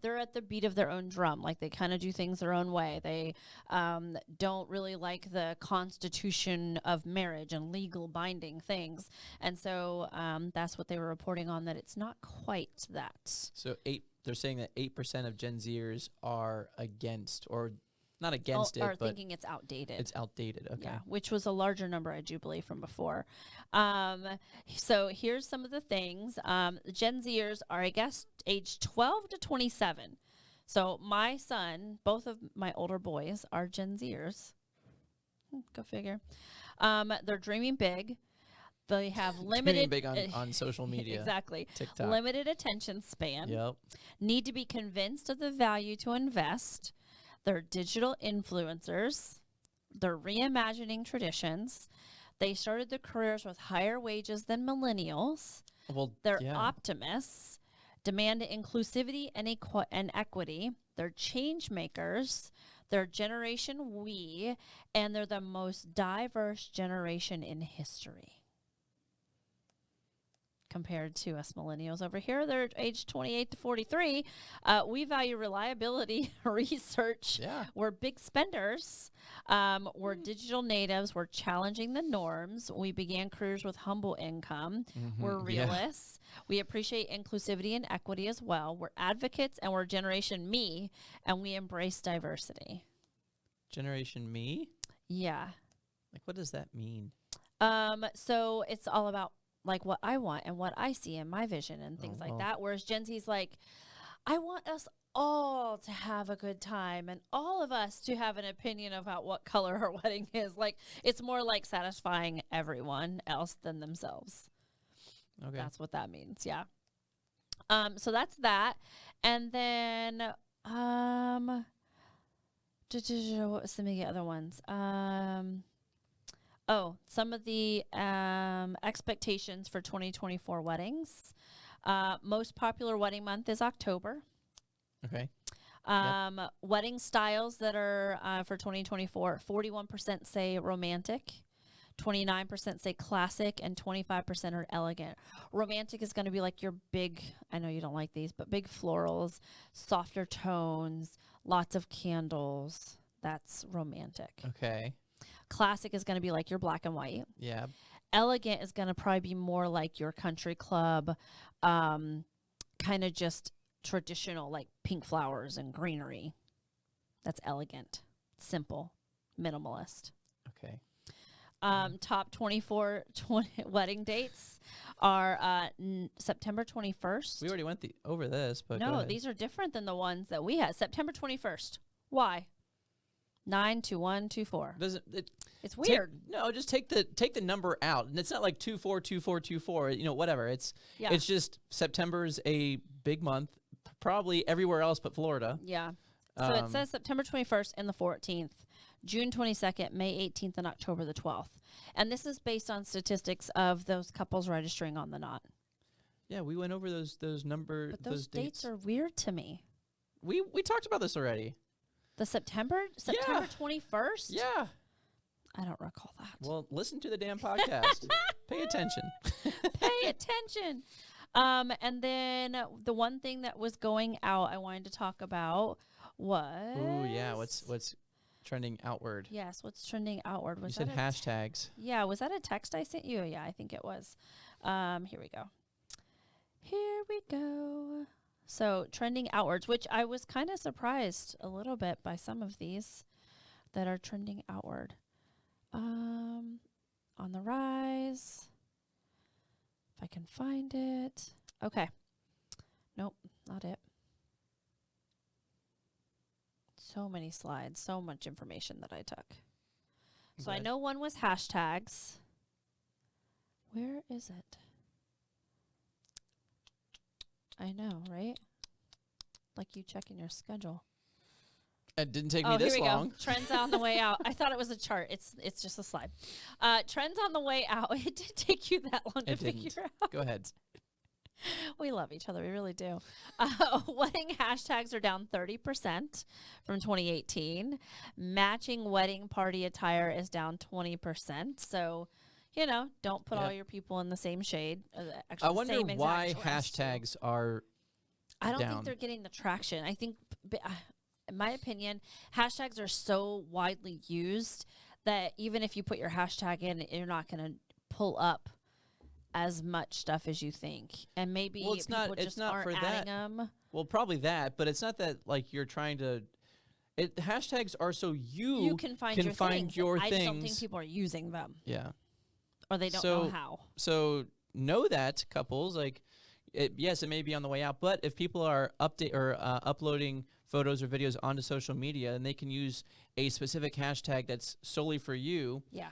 B: they're at the beat of their own drum. Like, they kind of do things their own way. They don't really like the constitution of marriage and legal binding things. And so that's what they were reporting on, that it's not quite that.
A: So they're saying that 8% of Gen Zers are against, or not against it,
B: or
A: but
B: thinking it's outdated.
A: it's outdated. Okay.
B: Yeah, which was a larger number, I do believe, from before. So here's some of the things. Gen Zers are, I guess, age 12 to 27. So my son, both of my older boys are Gen Zers. Go figure. They're dreaming big. They have limited...
A: Dreaming big on social media.
B: Exactly.
A: TikTok.
B: Limited attention span.
A: Yep.
B: Need to be convinced of the value to invest. They're digital influencers. They're reimagining traditions. They started their careers with higher wages than millennials.
A: Well,
B: They're
A: yeah.
B: optimists, demand inclusivity and equity. They're change makers. They're Generation We, and they're the most diverse generation in history. Compared to us millennials over here, they're age 28 to 43. We value reliability, research.
A: Yeah.
B: We're big spenders. We're digital natives. We're challenging the norms. We began careers with humble income. We're realists. We appreciate inclusivity and equity as well. We're advocates, and we're Generation Me, and we embrace diversity.
A: Generation Me?
B: Yeah.
A: Like, what does that mean?
B: So it's all about like what I want and what I see in my vision and things like that. Whereas Gen Z's like, I want us all to have a good time and all of us to have an opinion about what color our wedding is. Like, it's more like satisfying everyone else than themselves.
A: Okay.
B: That's what that means. Yeah. So that's that. And then, what was some of the other ones? Some of the expectations for 2024 weddings. Most popular wedding month is October.
A: Okay.
B: Wedding styles that are for 2024, 41% say romantic, 29% say classic, and 25% are elegant. Romantic is going to be like your big, I know you don't like these, but big florals, softer tones, lots of candles. That's romantic.
A: Okay.
B: Classic is going to be like your black and white.
A: Yeah.
B: Elegant is going to probably be more like your country club, kind of just traditional, like pink flowers and greenery. That's elegant, simple, minimalist.
A: Okay.
B: Top 24 wedding dates are September 21st.
A: We already went over this, but go
B: No,
A: ahead.
B: these are different than the ones that we had. September 21st. Why? 92124.
A: Doesn't it?
B: It's weird.
A: Just take the number out, and it's not like 242424. Whatever. It's just September's a big month, probably everywhere else but Florida.
B: Yeah. So it says September 21st and the 14th, June 22nd, May 18th, and October the 12th. And this is based on statistics of those couples registering on the knot.
A: Yeah, we went over those numbers.
B: But those dates are weird to me.
A: We talked about this already.
B: The September 21st?
A: Yeah.
B: I don't recall that.
A: Well, listen to the damn podcast. Pay attention.
B: Pay attention. And then the one thing that was going out I wanted to talk about was...
A: Ooh, yeah. What's trending outward?
B: Yes, what's trending outward? Was
A: you said
B: that
A: hashtags.
B: Yeah, was that a text I sent you? Yeah, I think it was. Here we go. Here we go. So trending outwards, which I was kind of surprised a little bit by some of these that are trending outward. On the rise. If I can find it. Okay. Nope, not it. So many slides, so much information that I took. So I know one was hashtags. Where is it? I know, right? Like you checking your schedule.
A: It didn't take me this
B: here we
A: long.
B: Go. Trends on the way out. I thought it was a chart. It's just a slide. Trends on the way out. It did take you that long to figure out.
A: Go ahead.
B: We love each other. We really do. Wedding hashtags are down 30% from 2018. Matching wedding party attire is down 20%. So, don't put all
A: Yep.
B: your people in the same shade. Actually,
A: I
B: the
A: wonder
B: same exact
A: why
B: dress, too.
A: hashtags are
B: I don't
A: down.
B: think they're getting the traction. I think, in my opinion, hashtags are so widely used that even if you put your hashtag in, you're not going to pull up as much stuff as you think. And maybe
A: Well, it's
B: people
A: not-
B: just
A: it's not
B: aren't
A: for
B: adding
A: that.
B: them.
A: Well, probably that, but it's not that like you're trying to. Hashtags are so
B: You can find your things. I just don't think
A: things.
B: people are using them,
A: Yeah.
B: or they don't
A: So-
B: know how.
A: So know that couples like, yes, it may be on the way out, but if people are uploading photos or videos onto social media, and they can use a specific hashtag that's solely for you.
B: Yeah.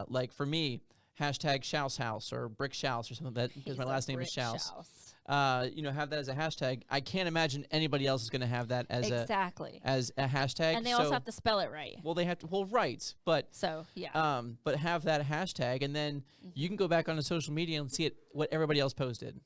A: Like for me, hashtag Shouse House or Brick Shouse or something like that because my
B: He's a
A: last name is
B: brick
A: Shouse.
B: shouse.
A: Have that as a hashtag. I can't imagine anybody else is going to have that as
B: Exactly.
A: a hashtag.
B: And they also have to spell it right.
A: Well, they have to. Well, right, but
B: So, yeah.
A: but have that hashtag, and then you can go back onto social media and see what everybody else posted.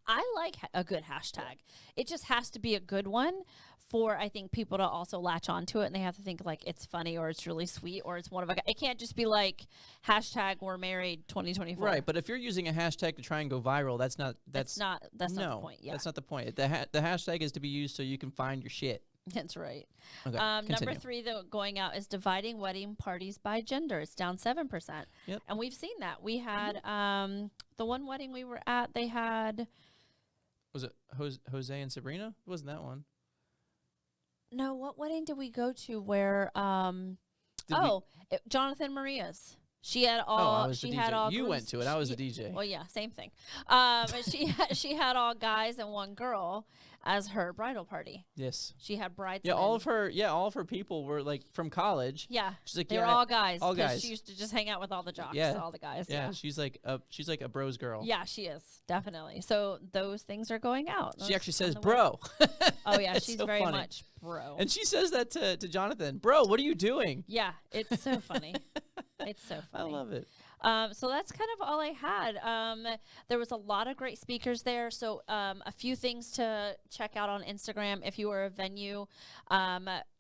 B: I like a good hashtag. It just has to be a good one for, I think, people to also latch onto it, and they have to think like it's funny or it's really sweet or it's one of a. It can't just be like hashtag we're married 2024.
A: Right, but if you're using a hashtag to try and go viral, that's not
B: That's not the point. Yeah,
A: that's not the point. The hashtag is to be used so you can find your shit.
B: that's right.
A: Okay,
B: Number
A: continue.
B: 3, though, going out is dividing wedding parties by gender. It's down 7%.
A: Yep.
B: And we've seen that. We had the one wedding we were at. They had
A: Was it Jose and Sabrina? It wasn't that one.
B: no. What wedding did we go to? Where Jonathan Maria's. She had all.
A: I was the
B: she
A: DJ.
B: had all.
A: You
B: grooms-
A: went to it. I was
B: she-
A: the DJ.
B: Well, yeah, same thing. She had all guys and one girl as her bridal party.
A: Yes.
B: She had brides.
A: Yeah, all of her people were like from college.
B: Yeah,
A: She's like,
B: they
A: yeah,
B: were all guys.
A: all
B: 'cause
A: guys.
B: She used to just hang out with all the jocks.
A: Yeah.
B: All the guys.
A: Yeah, she's like a bros girl.
B: Yeah, she is definitely. So those things are going out.
A: She
B: Those
A: actually
B: on
A: says
B: the way.
A: bro.
B: Oh yeah,
A: It's
B: she's
A: so
B: very
A: funny.
B: much bro.
A: And she says that to Jonathan. Bro, what are you doing?
B: Yeah, it's so funny. It's so
A: I
B: funny.
A: love it.
B: So that's kind of all I had. There was a lot of great speakers there. So a few things to check out on Instagram. If you are a venue,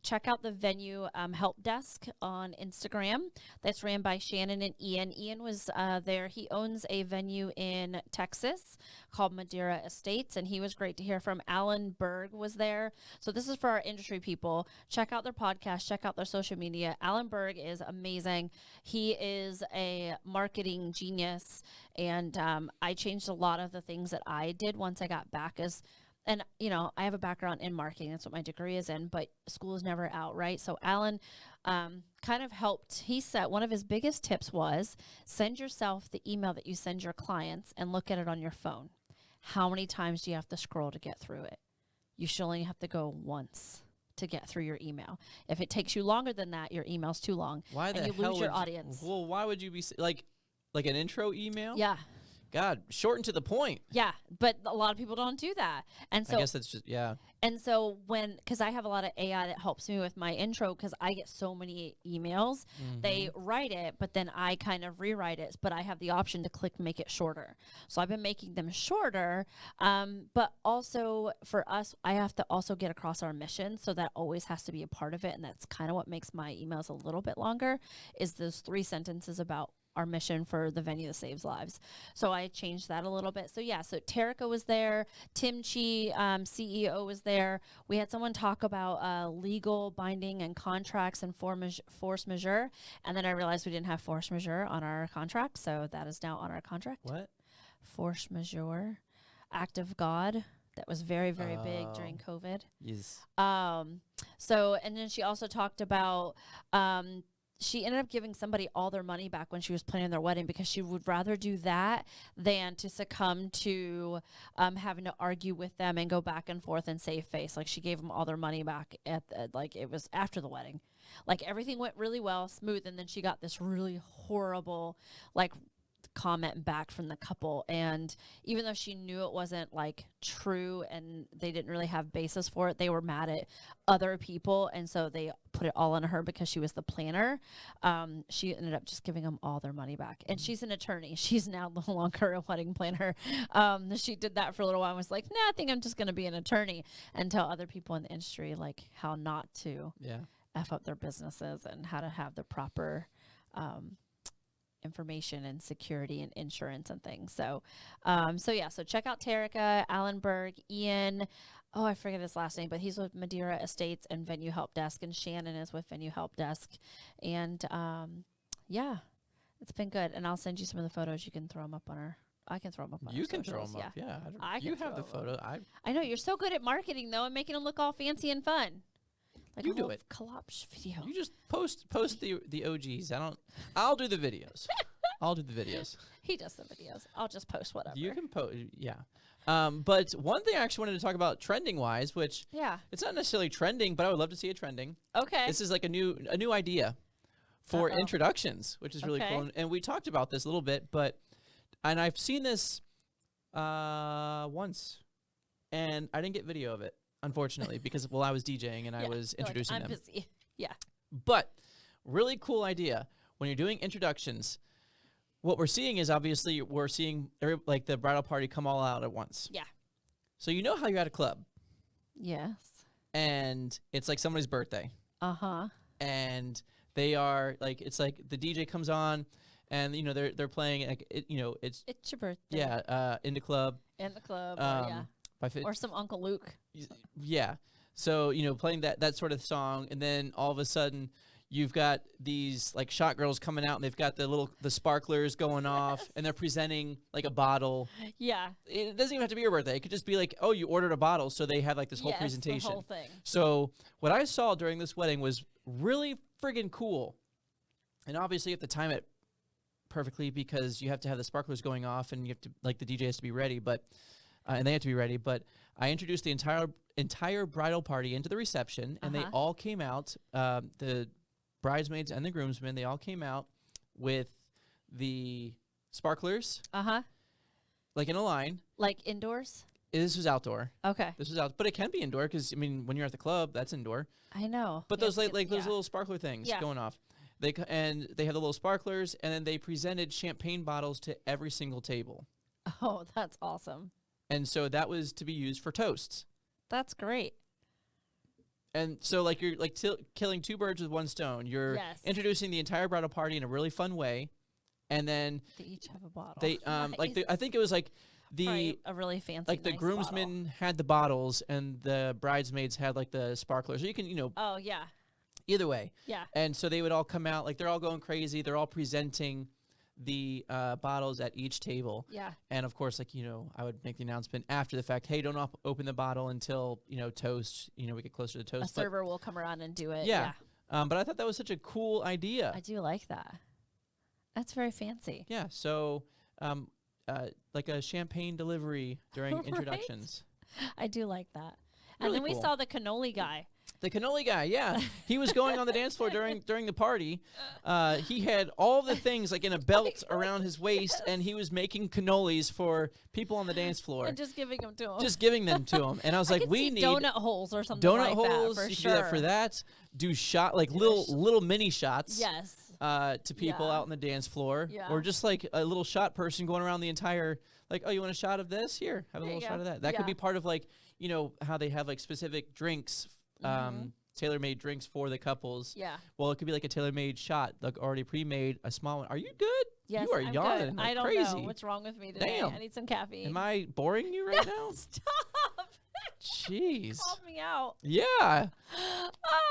B: check out the venue help desk on Instagram. That's ran by Shannon and Ian. Ian was there. He owns a venue in Texas called Madeira Estates, and he was great to hear from. Alan Berg was there. So this is for our industry people. Check out their podcast. Check out their social media. Alan Berg is amazing. He is a marketing genius, and I changed a lot of the things that I did once I got back and I have a background in marketing. That's what my degree is in, but school is never out, right? So Alan kind of helped. He said one of his biggest tips was send yourself the email that you send your clients and look at it on your phone. How many times do you have to scroll to get through it? You should only have to go once to get through your email. If it takes you longer than that, your email's too long.
A: Why the
B: and you
A: hell
B: lose your
A: would
B: audience.
A: Well, why would you be like an intro email?
B: Yeah.
A: God, shorten to the point.
B: Yeah, but a lot of people don't do that. And so
A: I guess that's just
B: And so because I have a lot of AI that helps me with my intro, because I get so many emails, they write it, but then I kind of rewrite it. But I have the option to click make it shorter. So I've been making them shorter. But also for us, I have to also get across our mission. So that always has to be a part of it. And that's kind of what makes my emails a little bit longer, is those 3 sentences about our mission for the venue that saves lives. So I changed that a little bit. So yeah, so Terica was there. Tim Chi, CEO, was there. We had someone talk about legal binding and contracts and force majeure. And then I realized we didn't have force majeure on our contract. So that is now on our contract.
A: what?
B: Force majeure, act of God. That was very, very big during COVID.
A: Yes.
B: So, and then she also talked about, she ended up giving somebody all their money back when she was planning their wedding, because she would rather do that than to succumb to having to argue with them and go back and forth and save face. Like, she gave them all their money back it was after the wedding. Like, everything went really well, smooth, and then she got this really horrible, comment back from the couple. And even though she knew it wasn't true and they didn't really have basis for it, they were mad at other people, and so they put it all on her because she was the planner. She ended up just giving them all their money back, and she's an attorney. She's now no longer a wedding planner. She did that for a little while and was like, nah, I think I'm just going to be an attorney, and tell other people in the industry how not to F up their businesses and how to have the proper information and security and insurance and things. So, so check out Terica, Allenberg, Ian. Oh, I forget his last name, but he's with Madeira Estates and Venue Help Desk, and Shannon is with Venue Help Desk. And yeah, it's been good. And I'll send you some of the photos. You can throw them up on our. I can throw them up on
A: You
B: our
A: can throw
B: socials,
A: them up. Yeah.
B: I
A: You
B: can
A: have the
B: throw 'em
A: photo.
B: up. I know you're so good at marketing though, and making them look all fancy and fun. Like
A: You
B: a
A: do
B: whole
A: it.
B: collage video.
A: You just post the OGs. I'll do the videos. I'll do the videos.
B: He does the videos. I'll just post whatever.
A: You can post, yeah. But one thing I actually wanted to talk about trending wise, which it's not necessarily trending, but I would love to see it trending.
B: Okay.
A: This is like a new idea for introductions, which is really cool. And we talked about this a little bit, and I've seen this once, and I didn't get video of it, unfortunately, because I was DJing and I was introducing them.
B: I'm busy. Yeah.
A: But really cool idea when you're doing introductions. What we're seeing is obviously we're seeing like the bridal party come all out at once.
B: Yeah.
A: So you know how you're at a club
B: Yes.
A: and it's like somebody's birthday
B: Uh-huh.
A: and they are like, it's like the DJ comes on and they're playing like it's
B: It's your birthday.
A: in the club
B: In the club. Or some Uncle Luke.
A: Yeah. So, playing that sort of song, and then all of a sudden you've got these like shot girls coming out and they've got the sparklers going off and they're presenting like a bottle.
B: Yeah.
A: It doesn't even have to be your birthday. It could just be like, oh, you ordered a bottle. So they have like this whole presentation.
B: The whole thing.
A: So what I saw during this wedding was really friggin' cool. And obviously you have to time it perfectly because you have to have the sparklers going off and you have to, like, the DJ has to be ready, and they have to be ready. But I introduced the entire bridal party into the reception, and they all came out, the bridesmaids and the groomsmen, they all came out with the sparklers, like in a line.
B: Like indoors?
A: This was outdoor.
B: Okay.
A: This was out, but it can be indoor because, I mean, when you're at the club, that's indoor.
B: I know.
A: But those those little sparkler things going off. They have the little sparklers, and then they presented champagne bottles to every single table.
B: Oh, that's awesome.
A: And so that was to be used for toasts.
B: That's great.
A: And so, like, you're like killing two birds with one stone. You're introducing the entire bridal party in a really fun way, and then
B: they each have a bottle.
A: They I think it was like
B: a really fancy,
A: like the groomsmen had the bottles and the bridesmaids had like the sparklers. So you can
B: Oh yeah.
A: Either way.
B: Yeah.
A: And so they would all come out like they're all going crazy. They're all presenting the bottles at each table.
B: Yeah.
A: And of course, like, I would make the announcement after the fact, hey, don't open the bottle until, toast, we get closer to toast.
B: A server will come around and do it.
A: Yeah. But I thought that was such a cool idea.
B: I do like that. That's very fancy.
A: Yeah. So, like a champagne delivery during introductions.
B: I do like that.
A: Really
B: and then
A: cool.
B: We saw the cannoli guy.
A: The cannoli guy, yeah. He was going on the dance floor during the party. He had all the things like in a belt around his waist, and he was making cannolis for people on the dance floor.
B: And just giving them to him.
A: Just giving them to him. And I was like, we need
B: donut holes or something
A: donut
B: like
A: holes,
B: that for
A: you
B: sure.
A: do that for that. Do little mini shots.
B: Yes.
A: To people out on the dance floor.
B: Yeah.
A: Or just like a little shot person going around the entire, like, oh, you want a shot of this? Here, have a little shot of that. That could be part of like, how they have like specific drinks, tailor-made drinks for the couples.
B: Yeah.
A: Well, it could be like a tailor-made shot, like already pre-made, a small one. Are you good?
B: Yes,
A: you are
B: I'm
A: yawning
B: good.
A: like
B: I don't
A: crazy.
B: know what's wrong with me today.
A: Damn.
B: I need some caffeine.
A: Am I boring you right now?
B: Stop.
A: Jeez.
B: Called me out.
A: Yeah.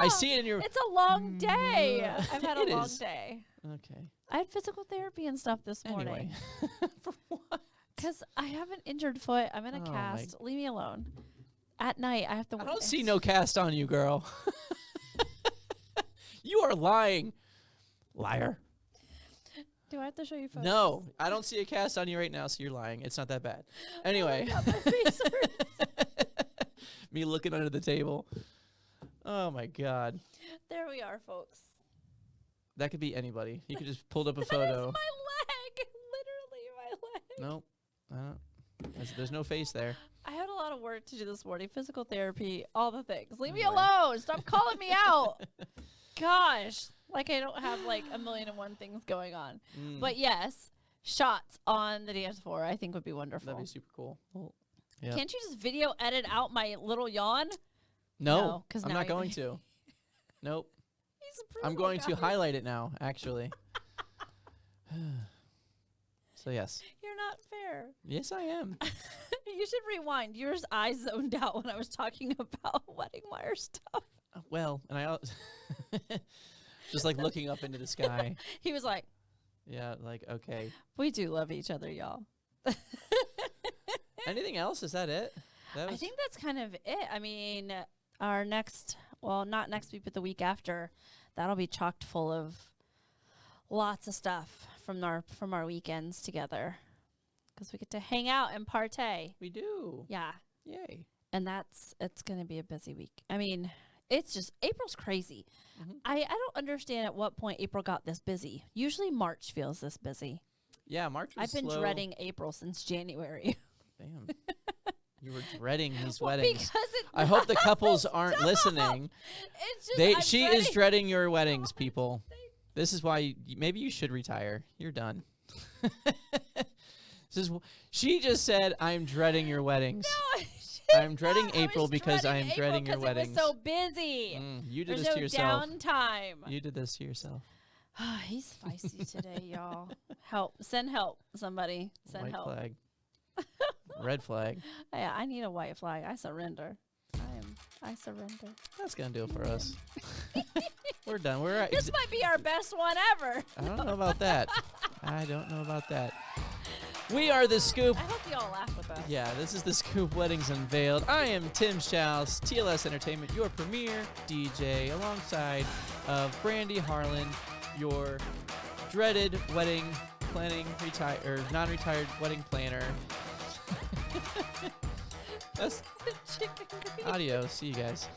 A: I see it in your...
B: It's a long day. I've had a
A: It
B: long
A: is.
B: day.
A: Okay.
B: I had physical therapy and stuff this morning.
A: Anyway. For what?
B: Because I have an injured foot. I'm in a
A: Oh,
B: cast. Leave me alone. At night, I have to
A: I
B: work.
A: don't see no cast on you, girl. You are lying. Liar.
B: Do I have to show you photos?
A: No, I don't see a cast on you right now, so you're lying. It's not that bad. Anyway.
B: Oh my God, my face hurts.
A: Me looking under the table. Oh, my God.
B: There we are, folks.
A: That could be anybody. You could just pulled up a
B: That
A: photo.
B: is my leg. Literally my leg.
A: Nope. There's no face there.
B: I had a lot of work to do this morning. Physical therapy, all the things. Leave me
A: Anyway.
B: alone. Stop calling me out. Gosh. Like I don't have like a million and one things going on. But yes, shots on the dance floor I think would be wonderful.
A: That'd be super cool. Well, yeah.
B: Can't you just video edit out my little yawn?
A: No,
B: 'cause
A: I'm
B: now
A: not
B: you-
A: going to. Nope.
B: He's
A: I'm
B: brutal,
A: going to
B: guys.
A: highlight it now, actually. So yes.
B: You're not fair.
A: Yes, I am.
B: You should rewind. Your eyes zoned out when I was talking about wedding wire stuff.
A: Well, and I just like looking up into the sky.
B: He was like,
A: Yeah, like, okay.
B: we do love each other, y'all.
A: Anything else? Is that it? That
B: I
A: was
B: think that's kind of it. I mean, our next, well, not next week, but the week after, that'll be chocked full of lots of stuff from our weekends together, because we get to hang out and partay.
A: we do.
B: Yeah,
A: Yay.
B: and it's gonna be a busy week. I mean, it's just April's crazy.
A: Mhm.
B: I don't understand at what point April got this busy. Usually March feels this busy.
A: Yeah, March was
B: I've been
A: slow.
B: dreading April since January.
A: Damn. You were dreading these
B: Well,
A: weddings.
B: because it
A: I hope the couples
B: non-stop.
A: aren't listening.
B: It's just, I'm
A: She is
B: dreading-
A: dreading your weddings, people. This is why maybe you should retire. You're done. She just said, "I'm dreading your weddings."
B: No,
A: I'm dreading April because I am dreading your weddings.
B: It was so busy.
A: You did
B: There's
A: this
B: no
A: to yourself.
B: downtime.
A: You did this to yourself.
B: He's feisty today, y'all. Help! Send help! Somebody send
A: White
B: help!
A: flag. Red flag.
B: Yeah, I need a white flag. I surrender. I surrender.
A: That's gonna do it for us. We're done. We're.
B: This might be our best one ever.
A: I don't know about that. I don't know about that. We are the Scoop.
B: I hope you all laugh with us.
A: Yeah, this is the Scoop Weddings Unveiled. I am Tim Schaus, TLS Entertainment, your premier DJ, alongside of Brandy Harlan, your dreaded wedding planning non-retired wedding planner. That's
B: Chicken grease.
A: audio. See you guys.